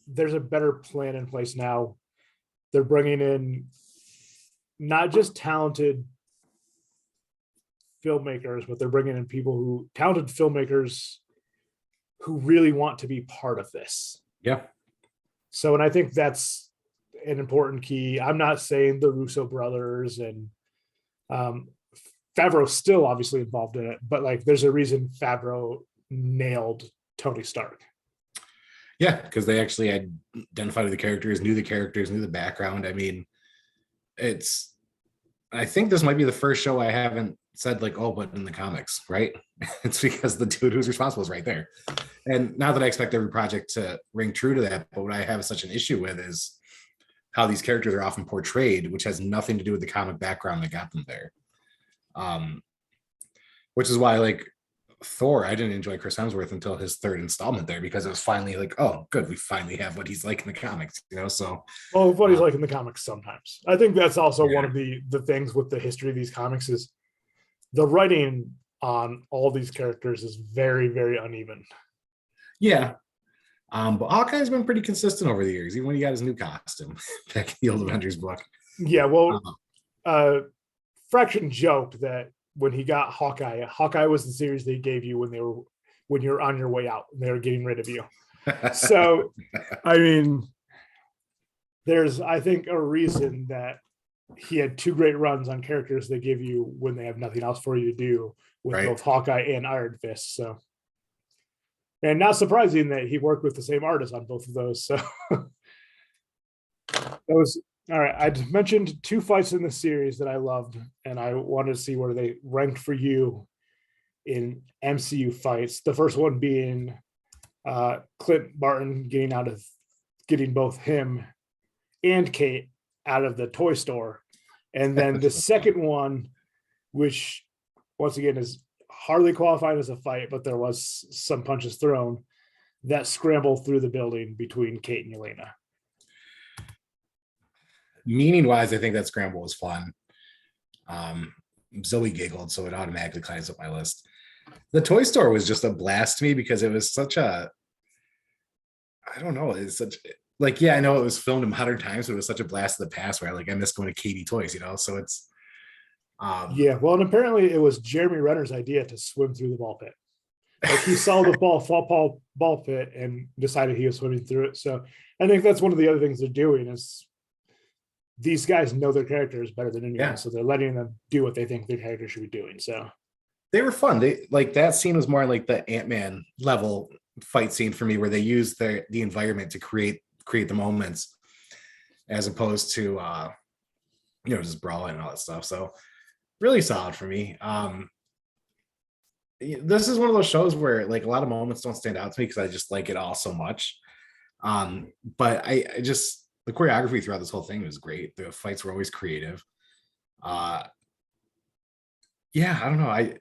there's a better plan in place now. They're bringing in not just talented filmmakers, but they're bringing in talented filmmakers who really want to be part of this. Yeah. So, and I think that's an important key. I'm not saying the Russo brothers and Favreau's still obviously involved in it, but like there's a reason Favreau nailed Tony Stark. Yeah, because they actually identified the characters, knew the background. I mean, I think this might be the first show I haven't said like, oh, but in the comics, right? It's because the dude who's responsible is right there. And not that I expect every project to ring true to that, but what I have such an issue with is how these characters are often portrayed, which has nothing to do with the comic background that got them there. Which is why, like, Thor, I didn't enjoy Chris Hemsworth until his third installment there, because it was finally like, oh, good, we finally have what he's like in the comics, so. Well, what he's like in the comics sometimes. I think that's also one of the things with the history of these comics is the writing on all these characters is very, very uneven. Yeah. But Hawkeye's been pretty consistent over the years, even when he got his new costume back in the old Avengers book. Yeah, well, Fraction joked that when he got Hawkeye was the series they gave you when you were on your way out and they were getting rid of you. So, I mean, there's, I think, a reason that he had two great runs on characters they give you when they have nothing else for you to do with both Hawkeye and Iron Fist. So, and not surprising that he worked with the same artist on both of those. So that was all right. I mentioned two fights in the series that I loved, and I wanted to see where they ranked for you in MCU fights. The first one being Clint Barton getting both him and Kate out of the toy store. And then the second one, which once again is hardly qualified as a fight, but there was some punches thrown, that scramble through the building between Kate and Elena. Meaning wise, I think that scramble was fun. Zoe giggled, so it automatically climbs up my list. The toy store was just a blast to me because it was such a, I don't know, it's such like, yeah, I know it was filmed in modern times, but it was such a blast of the past where I miss going to Katie Toys, so it's yeah, well, and apparently it was Jeremy Renner's idea to swim through the ball pit. Like he saw the ball pit and decided he was swimming through it. So I think that's one of the other things they're doing is these guys know their characters better than anyone, so they're letting them do what they think their character should be doing. So they were fun. They like that scene was more like the Ant-Man level fight scene for me, where they used the environment to create the moments, as opposed to just brawling and all that stuff. So really solid for me. This is one of those shows where like a lot of moments don't stand out to me because I just like it all so much. But I just, the choreography throughout this whole thing was great. The fights were always creative. I don't know. I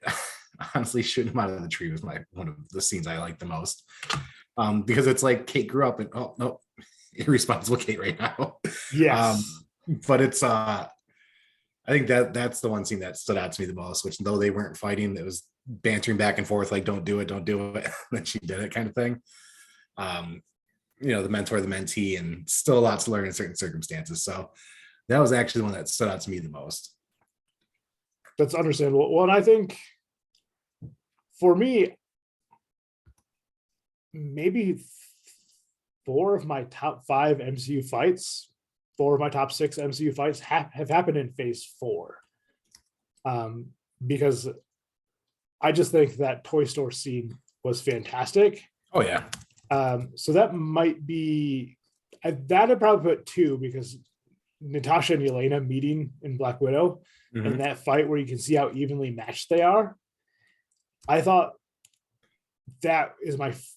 honestly shooting him out of the tree was one of the scenes I like the most. Because it's like Kate grew up and oh no, irresponsible Kate right now. Yes. But it's I think that's the one scene that stood out to me the most, which though they weren't fighting, it was bantering back and forth, like don't do it. Then she did it kind of thing. The mentor, the mentee, and still a lot to learn in certain circumstances. So that was actually the one that stood out to me the most. That's understandable. Well, and I think for me, maybe 4 of my top 5 MCU fights, 4 of my top 6 MCU fights have happened in phase 4. Because I just think that toy store scene was fantastic. Oh yeah. So that might be that I'd probably put 2, because Natasha and Elena meeting in Black Widow and that fight where you can see how evenly matched they are. I thought that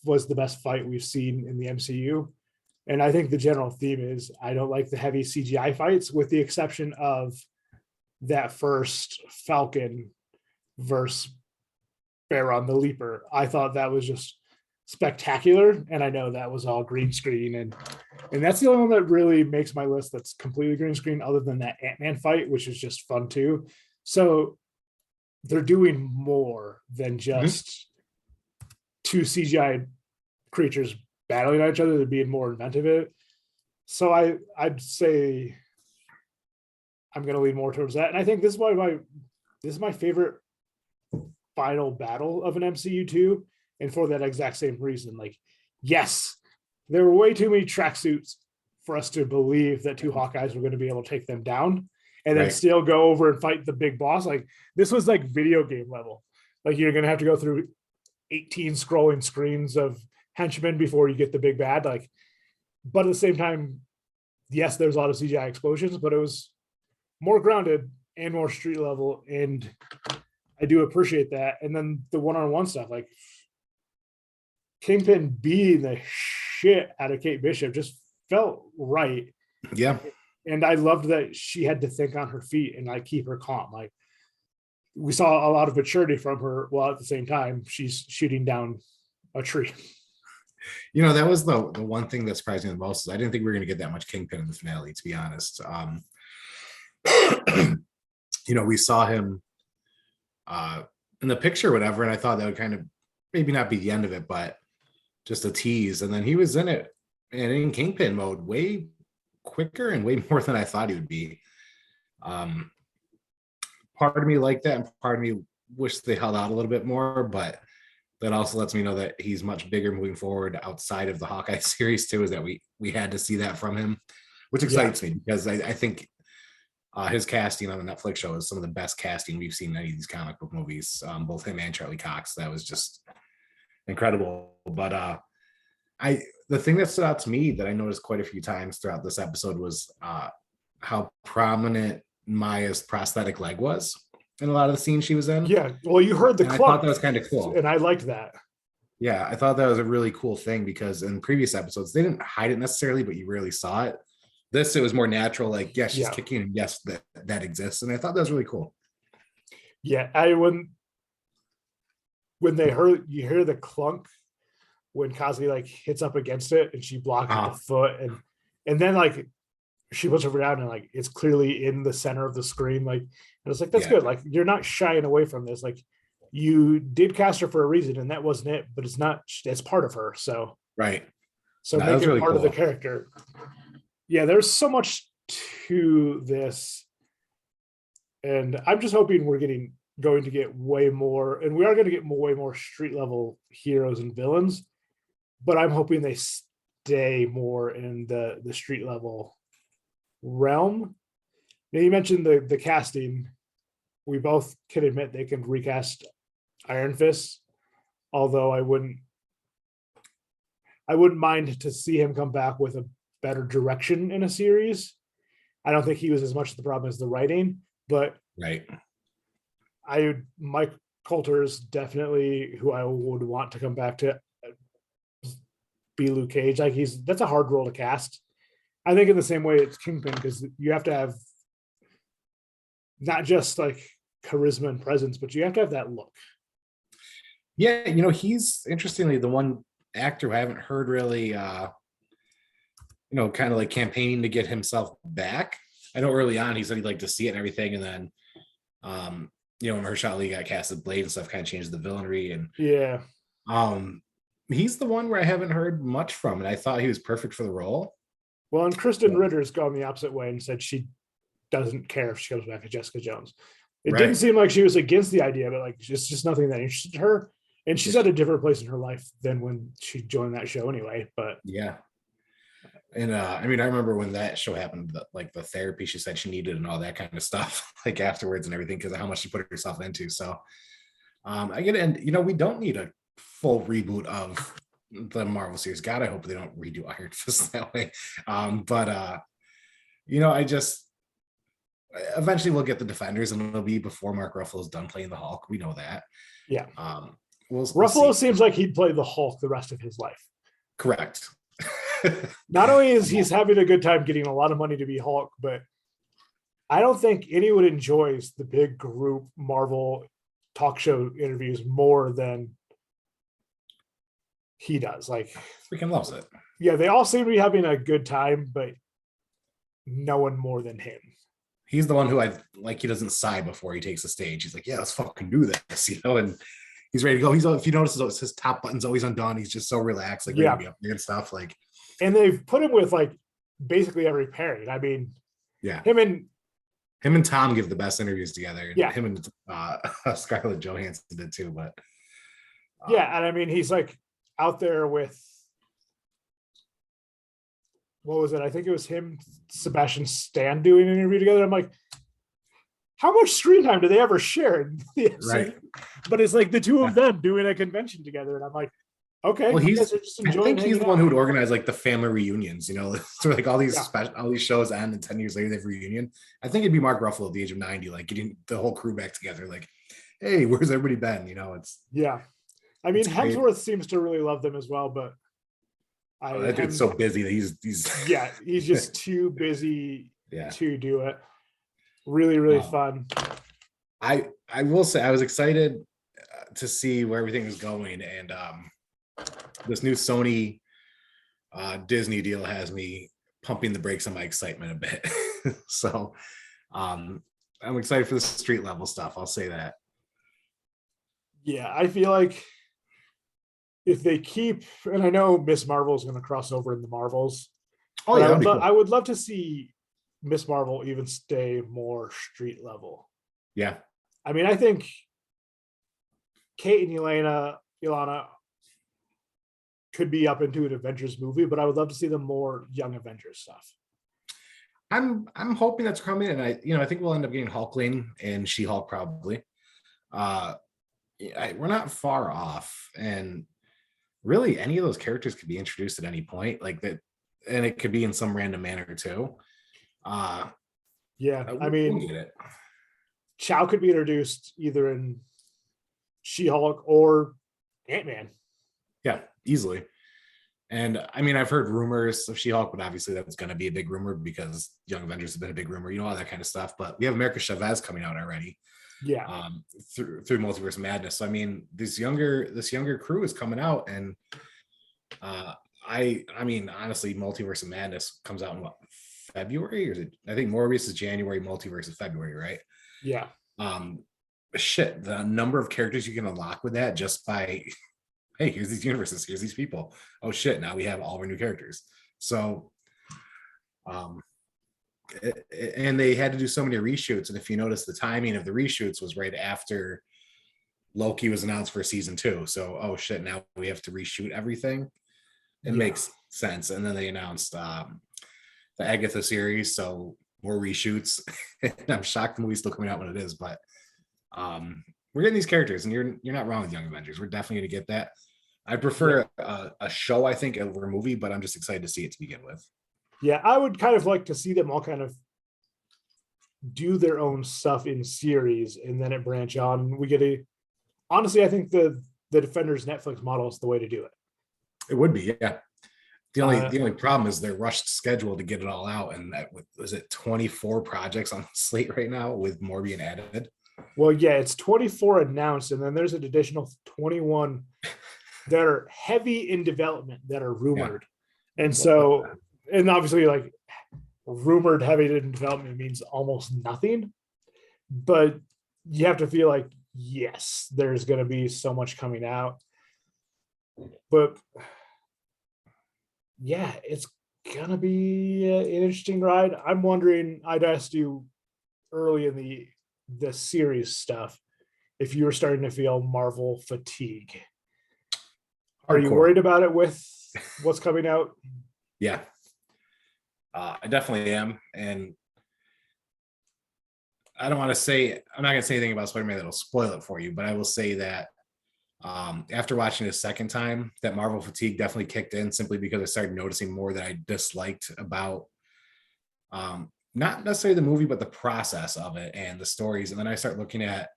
was the best fight we've seen in the MCU. And I think the general theme is I don't like the heavy CGI fights, with the exception of that first Falcon versus Baron the Leaper. I thought that was just spectacular, and I know that was all green screen, and that's the only one that really makes my list that's completely green screen, other than that Ant-Man fight, which is just fun too. So they're doing more than just 2 CGI creatures battling at each other. They're being more inventive. So I'd say I'm going to lean more towards that, and I think this is my favorite final battle of an MCU too. And for that exact same reason, like, yes, there were way too many tracksuits for us to believe that 2 Hawkeyes were going to be able to take them down and then still go over and fight the big boss. Like, this was like video game level. Like, you're going to have to go through 18 scrolling screens of henchmen before you get the big bad. Like, but at the same time, yes, there's a lot of CGI explosions, but it was more grounded and more street level. And I do appreciate that. And then the one-on-one stuff, like Kingpin beating the shit out of Kate Bishop just felt right. Yeah. And I loved that she had to think on her feet and like keep her calm. Like, we saw a lot of maturity from her, while at the same time she's shooting down a tree. That was the one thing that surprised me the most. Is I didn't think we were going to get that much Kingpin in the finale, to be honest. We saw him in the picture or whatever, and I thought that would kind of maybe not be the end of it, but just a tease. And then he was in it and in Kingpin mode way quicker and way more than I thought he would be. Part of me liked that, and part of me wished they held out a little bit more, but that also lets me know that he's much bigger moving forward outside of the Hawkeye series too, is that we had to see that from him, which excites me, because I think his casting on the Netflix show is some of the best casting we've seen in any of these comic book movies, both him and Charlie Cox. That was just incredible. But the thing that stood out to me that I noticed quite a few times throughout this episode was how prominent Maya's prosthetic leg was in a lot of the scenes she was in. Yeah, well, you heard the clunk. I thought that was kind of cool, and I liked that. Yeah, I thought that was a really cool thing, because in previous episodes they didn't hide it necessarily, but you rarely saw it. This, it was more natural, like, yes, she's Yeah. kicking, and yes, that exists. And I thought that was really cool. Yeah, when you hear the clunk when Kazuki like hits up against it and she blocks with the foot, and then like she puts her down and like it's clearly in the center of the screen. Like, and it's like, that's good. Like, you're not shying away from this. Like, you did cast her for a reason, and that wasn't it, but it's part of her. So Right. So No, make it really part of the cool. character. Yeah, there's so much to this. And I'm just hoping we're going to get way more, and we are going to get way more street level heroes and villains, but I'm hoping they stay more in the street level realm. Now, you mentioned the casting. We both can admit they can recast Iron Fist, although I wouldn't mind to see him come back with a better direction in a series. I don't think he was as much the problem as the writing, but right. Mike Coulter is definitely who I would want to come back to be Luke Cage. Like, that's a hard role to cast. I think in the same way it's Kingpin, because you have to have not just like charisma and presence, but you have to have that look. Yeah, he's interestingly the one actor who I haven't heard really kind of like campaigning to get himself back. I know early on he said he'd like to see it and everything, and then when Mahershala Ali got cast as Blade and stuff, kind of changed the villainry. And yeah, he's the one where I haven't heard much from, and I thought he was perfect for the role. Well, and Kristen Ritter's gone the opposite way and said she doesn't care if she comes back as Jessica Jones. It didn't seem like she was against the idea, but like it's just nothing that interested her. And she's at a different place in her life than when she joined that show anyway. But yeah. And I remember when that show happened, like the therapy she said she needed and all that kind of stuff, like afterwards and everything, because of how much she put herself into. So I get it. And, we don't need a full reboot of the Marvel series. God, I hope they don't redo Iron Fist that way. I just, eventually we'll get the Defenders, and it'll be before Mark Ruffalo's done playing the Hulk. We know that. Yeah. Ruffalo seems like he'd play the Hulk the rest of his life. Correct. Not only is he's having a good time getting a lot of money to be Hulk, but I don't think anyone enjoys the big group Marvel talk show interviews more than he does. Like, freaking loves it. Yeah, they all seem to be having a good time, but no one more than him. He's the one who he doesn't sigh before he takes the stage. He's like, yeah, let's fucking do this, and he's ready to go. If you notice, his top button's always undone. He's just so relaxed, like ready to be up there and stuff. Like, and they've put him with like basically every pairing. I mean, yeah, him and Tom give the best interviews together. Yeah, him and Scarlett Johansson did too. But yeah, and I mean, he's like out there with, what was it? I think it was him, Sebastian Stan doing an interview together. I'm like, how much screen time do they ever share? Right. But it's like the two of them doing a convention together, and I'm like, okay. Well, I think he's the one who would organize like the family reunions, so like all these all these shows end, and 10 years later they have a reunion. I think it'd be Mark Ruffalo at the age of 90, like getting the whole crew back together, like, hey, where's everybody been? It's I mean, Hemsworth seems to really love them as well, but that dude's so busy that he's he's just too busy to do it. Really, really fun. I will say I was excited to see where everything was going, and this new Sony Disney deal has me pumping the brakes on my excitement a bit. So I'm excited for the street level stuff. I'll say that. Yeah, I feel like if they keep, and I know Miss Marvel is going to cross over in the Marvels. Oh yeah, I would love to see Miss Marvel even stay more street level. Yeah. I mean, I think Kate and Ilana could be up into an Avengers movie, but I would love to see them more young Avengers stuff. I'm hoping that's coming, and I think we'll end up getting Hulkling and She-Hulk probably. We're not far off, and really any of those characters could be introduced at any point, like that, and it could be in some random manner too. I mean, we'll get it. Chow could be introduced either in She-Hulk or Ant-Man. Yeah, easily. And I mean, I've heard rumors of She-Hulk, but obviously that's going to be a big rumor because Young Avengers has been a big rumor, all that kind of stuff. But we have America Chavez coming out already, Yeah. Through Multiverse of Madness. So I mean, this younger crew is coming out, and I mean, honestly, Multiverse of Madness comes out in what, February, or is it? I think Morbius is January, Multiverse is February, right? Yeah. Shit, the number of characters you can unlock with that just by, hey, here's these universes, here's these people. Oh shit, now we have all our new characters. So and they had to do so many reshoots, and if you notice, the timing of the reshoots was right after Loki was announced for season 2. So oh shit, now we have to reshoot everything. It makes sense. And then they announced the Agatha series, so more reshoots. I'm shocked the movie's still coming out when it is, but we're getting these characters, and you're not wrong with Young Avengers. We're definitely going to get that. I prefer a show, I think, over a movie, but I'm just excited to see it to begin with. Yeah, I would kind of like to see them all kind of do their own stuff in series, and then it branch on. We get honestly, I think the Defenders Netflix model is the way to do it. It would be, yeah. The only problem is their rushed schedule to get it all out, and that was it 24 projects on the slate right now, with more being added. Well, yeah, it's 24 announced, and then there's an additional 21 that are heavy in development that are rumored. Yeah. And so, and obviously, like, rumored heavy in development means almost nothing, but you have to feel like, yes, there's going to be so much coming out. But yeah, it's going to be an interesting ride. I'm wondering, I'd asked you early in the series stuff if you were starting to feel Marvel fatigue. Are you worried about it with what's coming out? Yeah, I definitely am. And I don't want to say, I'm not going to say anything about Spider-Man that'll spoil it for you, but I will say that after watching it a second time, that Marvel fatigue definitely kicked in, simply because I started noticing more that I disliked about not necessarily the movie, but the process of it and the stories. And then I start looking at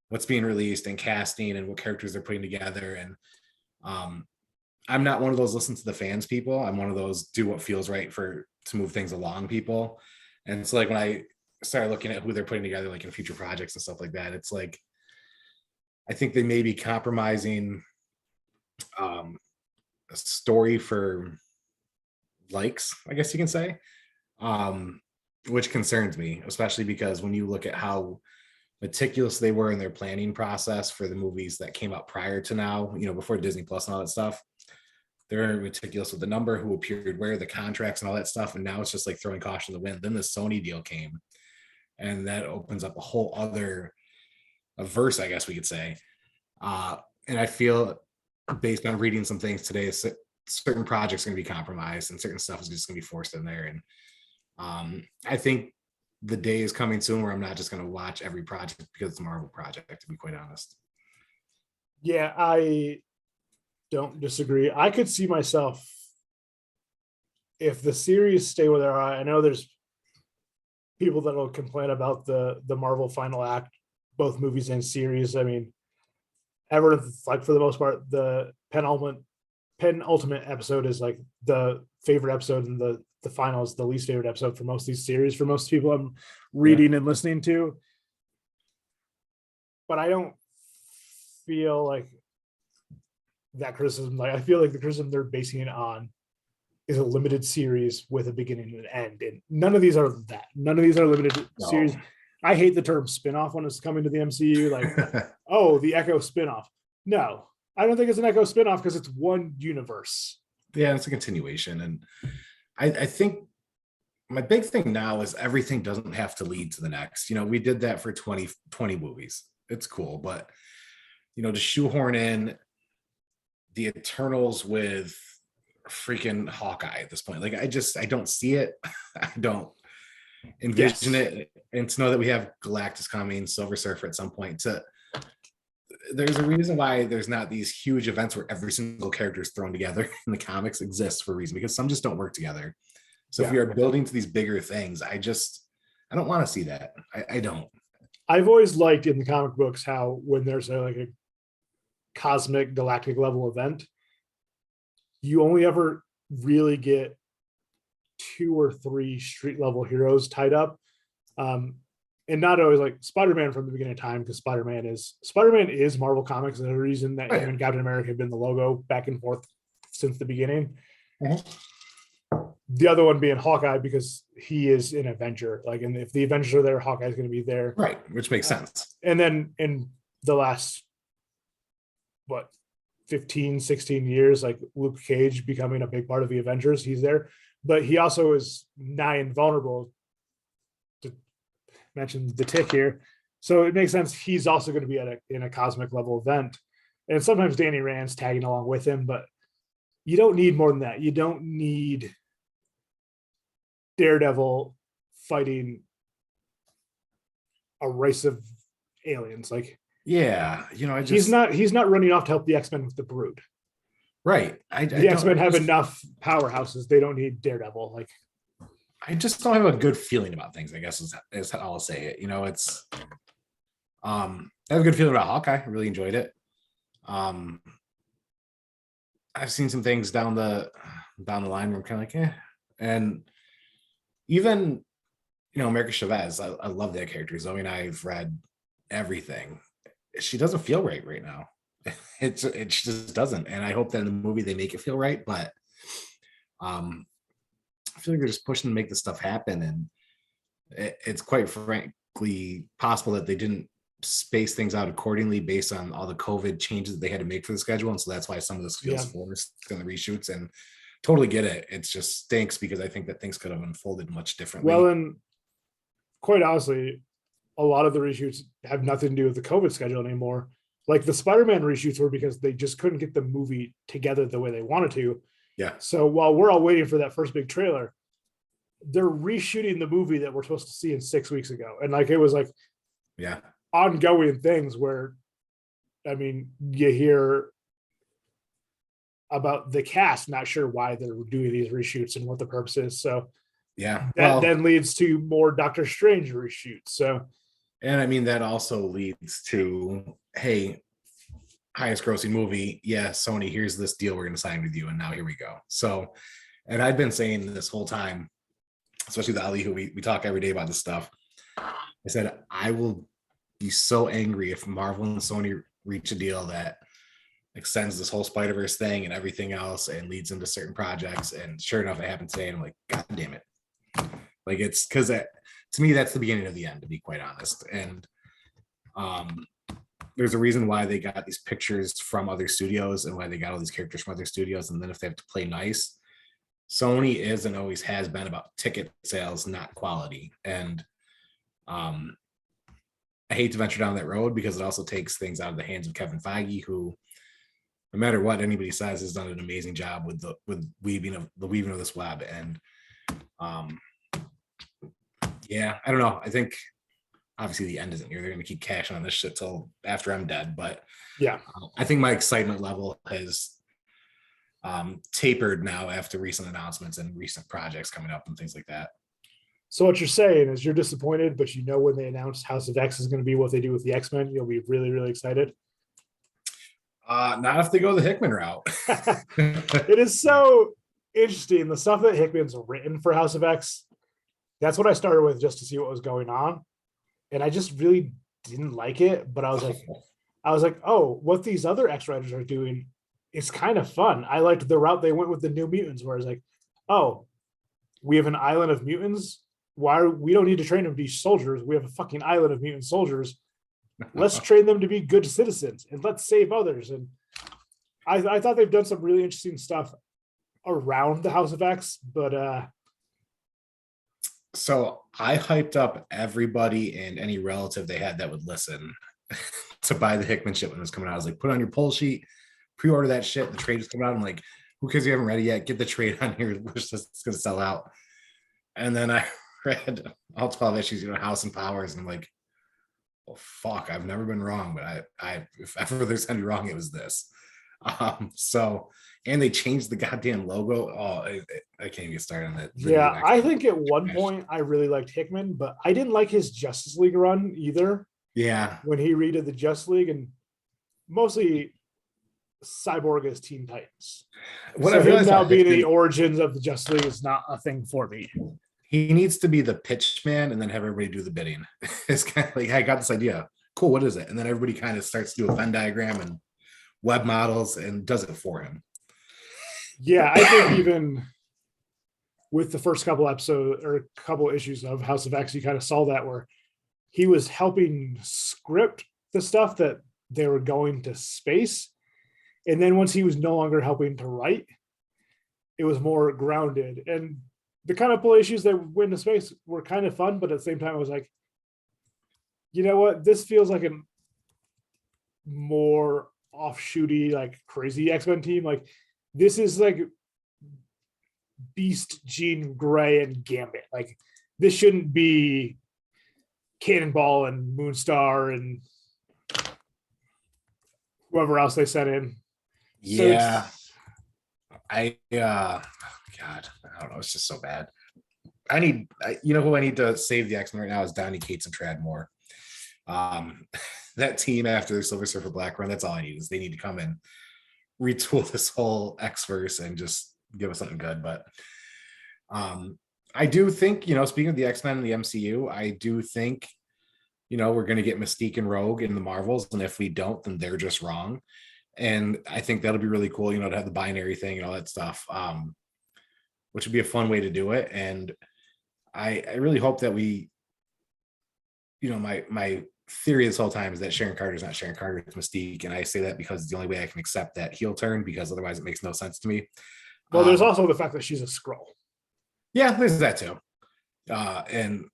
what's being released and casting and what characters they're putting together. And I'm not one of those listen to the fans people. I'm one of those do what feels right to move things along people. And so, like, when I started looking at who they're putting together, like in future projects and stuff like that, it's like, I think they may be compromising a story for likes, I guess you can say, which concerns me, especially because when you look at how meticulous they were in their planning process for the movies that came out prior to now, before Disney Plus and all that stuff. They're meticulous with the number, who appeared where, the contracts and all that stuff. And now it's just like throwing caution to the wind. Then the Sony deal came, and that opens up a whole other verse, I guess we could say. And I feel, based on reading some things today, certain projects are going to be compromised and certain stuff is just going to be forced in there. And I think the day is coming soon where I'm not just going to watch every project because it's a Marvel project, to be quite honest. Yeah, I don't disagree. I could see myself, if the series stay where they are. I know there's people that will complain about the Marvel final act, both movies and series. I mean, everyone's like, for the most part, the penultimate episode is like the favorite episode, and the final is the least favorite episode for most of these series, for most people I'm reading and listening to. But I don't feel like that criticism, like, I feel like the criticism they're basing it on is a limited series with a beginning and an end, and none of these are that. None of these are limited series. I hate the term spinoff when it's coming to the MCU, like oh, the Echo spinoff. No, I don't think it's an Echo spinoff, because it's one universe. Yeah, it's a continuation. And I think my big thing now is everything doesn't have to lead to the next. We did that for 20 movies. It's cool, but to shoehorn in the Eternals with freaking Hawkeye at this point, like, I don't see it. I don't envision it. And to know that we have Galactus coming, Silver Surfer at some point, there's a reason why there's not these huge events where every single character is thrown together in the comics exists for a reason, because some just don't work together. So if we are building to these bigger things, I don't want to see that. I don't. I've always liked in the comic books how when there's a cosmic galactic level event, you only ever really get 2 or 3 street level heroes tied up. And not always like Spider-Man from the beginning of time, because Spider-Man is Marvel Comics, and the reason that him and Captain America have been the logo back and forth since the beginning. The other one being Hawkeye, because he is an Avenger. Like, and if the Avengers are there, Hawkeye's going to be there. Right, which makes sense. And then in the last, 15, 16 years, like Luke Cage becoming a big part of the Avengers, he's there. But he also is nigh invulnerable, to mention the Tick here. So it makes sense he's also going to be in a cosmic level event. And sometimes Danny Rand's tagging along with him, but you don't need more than that. You don't need Daredevil fighting a race of aliens. Like, yeah, he's not running off to help the X-Men with the Brood. Right. The X-Men have enough powerhouses. They don't need Daredevil. Like, I just don't have a good feeling about things, I guess is how I'll say it. It's I have a good feeling about Hawkeye. I really enjoyed it. I've seen some things down the line where I'm kind of like, and even America Chavez, I love that character. Zoe and I've read everything. She doesn't feel right now. It just doesn't, and I hope that in the movie they make it feel right. But I feel like they're just pushing to make this stuff happen, and it's quite frankly possible that they didn't space things out accordingly based on all the COVID changes that they had to make for the schedule, and so that's why some of this feels forced in the reshoots. And totally get it. It's just stinks because I think that things could have unfolded much differently. Well, and quite honestly, a lot of the reshoots have nothing to do with the COVID schedule anymore. Like the Spider-Man reshoots were because they just couldn't get the movie together the way they wanted to. Yeah. So while we're all waiting for that first big trailer, they're reshooting the movie that we're supposed to see in 6 weeks ago. And like, it was like, ongoing things where, I mean, you hear about the cast not sure why they're doing these reshoots and what the purpose is. So that then leads to more Doctor Strange reshoots. So, and I mean, that also leads to, hey, highest grossing movie. Yeah, Sony, here's this deal we're going to sign with you. And now here we go. So, and I've been saying this whole time, especially with Ali, who we talk every day about this stuff. I said, I will be so angry if Marvel and Sony reach a deal that extends this whole Spider-Verse thing and everything else and leads into certain projects. And sure enough, it happened today. And I'm like, God damn it. Like, it's because to me, that's the beginning of the end, to be quite honest. And there's a reason why they got these pictures from other studios and why they got all these characters from other studios. And then if they have to play nice, Sony is and always has been about ticket sales, not quality. And I hate to venture down that road because it also takes things out of the hands of Kevin Feige, who, no matter what anybody says, has done an amazing job with the weaving of this web. And I don't know. I think obviously the end isn't here. They're going to keep cashing on this shit till after I'm dead. But I think my excitement level has tapered now after recent announcements and recent projects coming up and things like that. So what you're saying is you're disappointed, but when they announce House of X is going to be what they do with the X-Men, you'll be really, really excited. Not if they go the Hickman route. It is so interesting. The stuff that Hickman's written for House of X, that's what I started with just to see what was going on. And I just really didn't like it, but I was like, oh, what these other X-Writers are doing is kind of fun. I liked the route they went with the New Mutants, where it's like, oh, we have an island of mutants. We don't need to train them to be soldiers. We have a fucking island of mutant soldiers. Let's train them to be good citizens and let's save others. And I thought they've done some really interesting stuff around the House of X, but so I hyped up everybody and any relative they had that would listen to buy the Hickman shit when it was coming out. I was like, put on your pull sheet, pre-order that shit. The trade is coming out. I'm like, who cares you haven't read it yet? Get the trade on here. It's going to sell out. And then I read all 12 issues, House and Powers, and I'm like, well, fuck, I've never been wrong, but I if ever there's any wrong, it was this. So, and they changed the goddamn logo. Oh, I can't even get started on that. Yeah, I think at one point I really liked Hickman, but I didn't like his Justice League run either. Yeah. When he redid the Justice League, and mostly Cyborg as Teen Titans. What So I him realized now that being the origins of the Justice League is not a thing for me. he needs to be the pitch man and then have everybody do the bidding. It's kind of like, hey, I got this idea. Cool, what is it? And then everybody kind of starts to do a Venn diagram and web models and does it for him. Yeah, I think even with the first couple episodes or couple issues of House of X, you kind of saw that where he was helping script the stuff that they were going to space. And then once he was no longer helping to write, it was more grounded. And the kind of pull issues that went to space were kind of fun, but at the same time, I was like, you know what? This feels like a more offshooty, like crazy X-Men team. Like this is like Beast, Jean Grey, and Gambit. Like this shouldn't be Cannonball and Moonstar and whoever else they sent in. Yeah. So God, I don't know. It's just so bad. You know who I need to save the X-Men right now is Donny Cates and Trad Moore. That team after the Silver Surfer Black run, that's all I need is they need to come in, retool this whole X-verse and just give us something good. But I do think, speaking of the X-Men and the MCU, I do think, we're going to get Mystique and Rogue in the Marvels. And if we don't, then they're just wrong. And I think that'll be really cool, to have the binary thing and all that stuff, which would be a fun way to do it. And I really hope that we, my theory this whole time is that Sharon Carter is not Sharon Carter, it's Mystique. And I say that because it's the only way I can accept that heel turn, because otherwise it makes no sense to me. Well, there's also the fact that she's a Skrull. Yeah, there's that too. And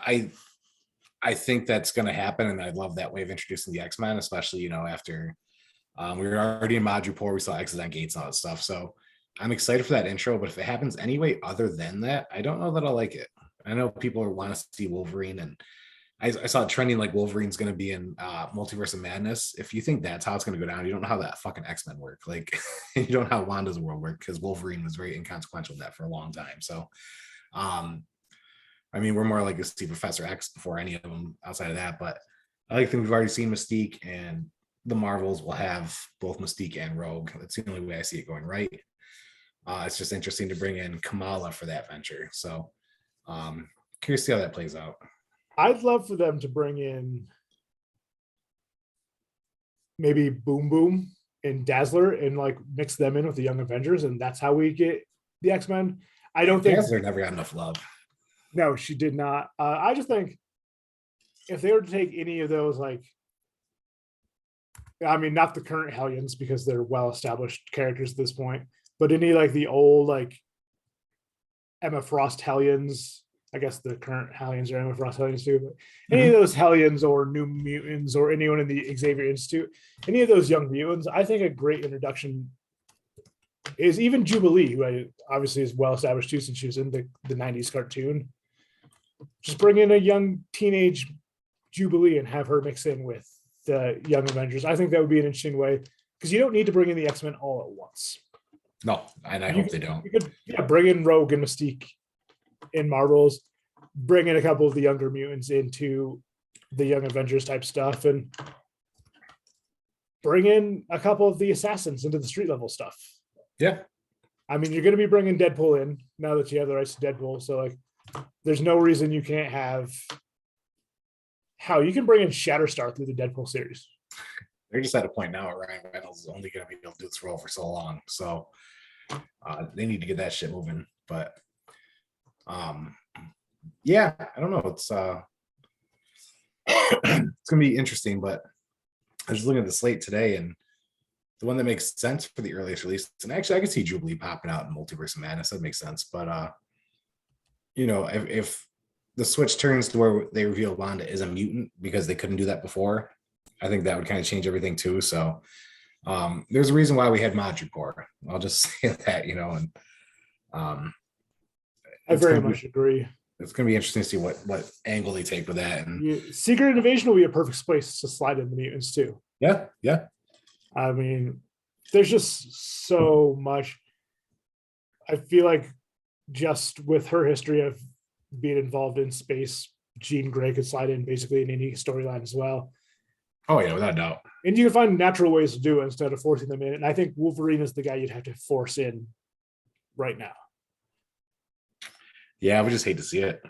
I think that's going to happen. And I love that way of introducing the X-Men, especially, after we were already in Madripoor, we saw X's on Gates and all that stuff. So I'm excited for that intro, but if it happens anyway other than that, I don't know that I'll like it. I know people want to see Wolverine, and I saw it trending like Wolverine's going to be in Multiverse of Madness. If you think that's how it's going to go down, you don't know how that fucking X-Men work. Like, you don't know how Wanda's world work, because Wolverine was very inconsequential in that for a long time. So, I mean, we're more like to see Professor X before any of them outside of that. But I like think we've already seen Mystique, and the Marvels will have both Mystique and Rogue. That's the only way I see it going right. It's just interesting to bring in Kamala for that venture. So curious to see how that plays out. I'd love for them to bring in maybe Boom Boom and Dazzler and like mix them in with the Young Avengers, and that's how we get the X-Men. I don't think Dazzler never got enough love. No, she did not. I just think if they were to take any of those, like, I mean, not the current Hellions because they're well-established characters at this point, but any like the old like Emma Frost Hellions. I guess the current Hellions are Emma Frost Hellions too, but any of those Hellions or New Mutants or anyone in the Xavier Institute, any of those young mutants, I think a great introduction is even Jubilee, who obviously is well-established too since she was in the 90s cartoon. Just bring in a young teenage Jubilee and have her mix in with the Young Avengers. I think that would be an interesting way, because you don't need to bring in the X-Men all at once. No, and I hope they don't. You could bring in Rogue and Mystique in Marvels, bring in a couple of the younger mutants into the Young Avengers type stuff, and bring in a couple of the assassins into the street level stuff. Yeah. I mean, you're going to be bringing Deadpool in now that you have the rights to Deadpool. So, like, there's no reason you can't have. How you can bring in Shatterstar through the Deadpool series. They're just at a point now where Ryan Reynolds is only going to be able to do this role for so long. So they need to get that shit moving. But yeah, I don't know. It's it's going to be interesting. But I was just looking at the slate today, and the one that makes sense for the earliest release, and actually I could see Jubilee popping out in Multiverse of Madness. That makes sense. But if the switch turns to where they reveal Wanda is a mutant because they couldn't do that before, I think that would kind of change everything too. So there's a reason why we had Madripoor. I'll just say that, and I very much agree. It's going to be interesting to see what angle they take with that. And Secret Invasion will be a perfect place to slide in the mutants too. Yeah. I mean, there's just so much. I feel like just with her history of being involved in space, Jean Grey could slide in basically in any storyline as well. Oh yeah, without a doubt. And you can find natural ways to do it instead of forcing them in. And I think Wolverine is the guy you'd have to force in right now. Yeah, I would just hate to see it.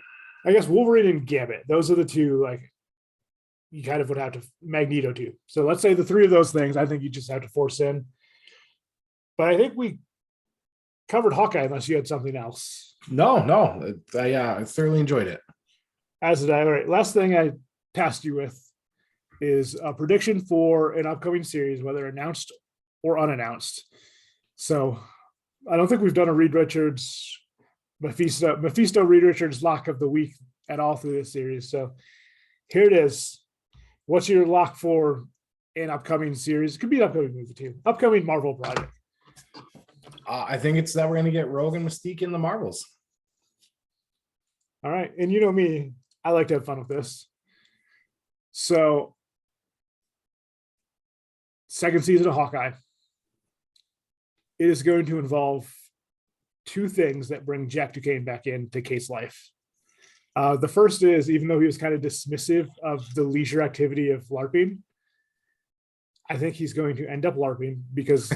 I guess Wolverine and Gambit, those are the two, like, you kind of would have to, Magneto too. So let's say the three of those things, I think you just have to force in. But I think we covered Hawkeye unless you had something else. No. I thoroughly enjoyed it. As did I. All right. Last thing I tasked you with is a prediction for an upcoming series, whether announced or unannounced. So I don't think we've done a Reed Richards, Mephisto Reed Richards lock of the week at all through this series. So here it is. What's your lock for an upcoming series? It could be an upcoming movie too. Upcoming Marvel project. I think it's that we're going to get Rogue and Mystique in the Marvels. All right. And you know me, I like to have fun with this. So, second season of Hawkeye. It is going to involve two things that bring Jack Duquesne back into Kate's life. The first is, even though he was kind of dismissive of the leisure activity of LARPing, I think he's going to end up LARPing because,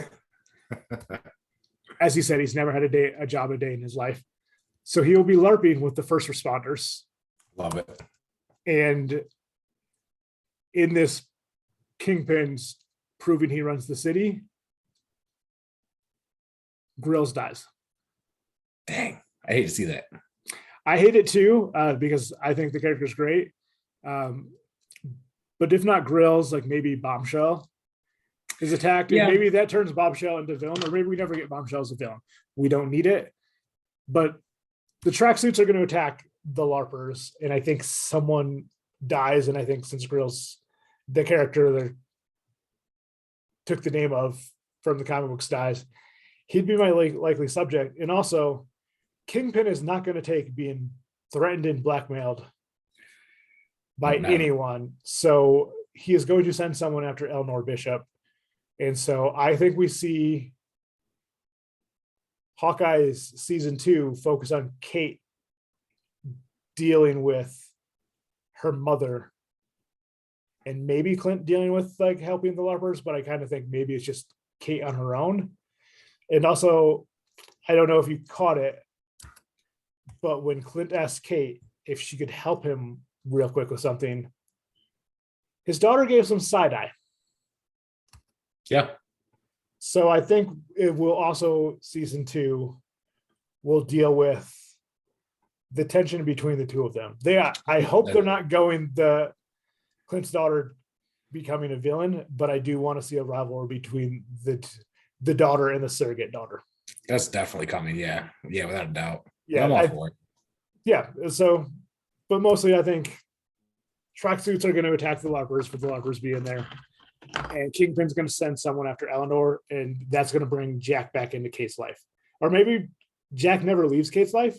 as he said, he's never had a job a day in his life. So he will be LARPing with the first responders. Love it. And in this, Kingpin's proving he runs the city, Grills dies. Dang, I hate to see that. I hate it too, because I think the character's great. But if not Grills, like maybe Bombshell is attacked, and maybe that turns Bombshell into villain, or maybe we never get Bombshell as a villain. We don't need it. But the tracksuits are going to attack the LARPers, and I think someone dies, and I think since Grills, the character that took the name of from the comic books, dies, he'd be my likely subject. And also, Kingpin is not going to take being threatened and blackmailed by anyone. So he is going to send someone after Eleanor Bishop. And so I think we see Hawkeye's season 2 focus on Kate dealing with her mother, and maybe Clint dealing with like helping the LARPers, but I kind of think maybe it's just Kate on her own. And also, I don't know if you caught it, but when Clint asked Kate if she could help him real quick with something, his daughter gave some side eye. Yeah. So I think it will also, season 2 will deal with the tension between the two of them. I hope they're not going the Clint's daughter becoming a villain, but I do want to see a rivalry between the daughter and the surrogate daughter. That's definitely coming. Yeah, without a doubt. Yeah, I'm all for it. Yeah. So, but mostly I think tracksuits are going to attack the LARPers for the LARPers being there, and Kingpin's going to send someone after Eleanor, and that's going to bring Jack back into Kate's life. Or maybe Jack never leaves Kate's life.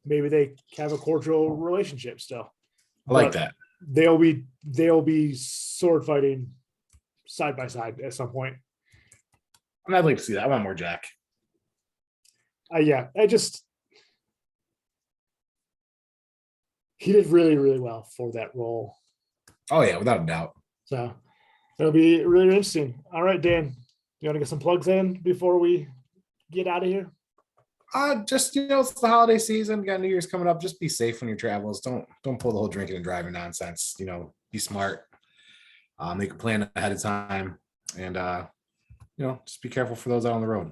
Maybe they have a cordial relationship still. I like that. They'll be sword fighting side by side at some point. I'd like to see that. I want more Jack. He did really, really well for that role. Oh yeah, without a doubt. So it'll be really interesting. All right, Dan, you want to get some plugs in before we get out of here? Just it's the holiday season. You got New Year's coming up. Just be safe when your travels. Don't pull the whole drinking and driving nonsense. Be smart. Make a plan ahead of time, and just be careful for those out on the road.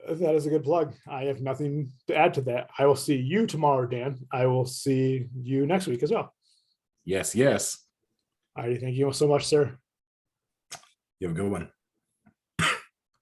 That is a good plug. I have nothing to add to that. I will see you tomorrow, Dan. I will see you next week as well. Yes. All right. Thank you so much, sir. You have a good one.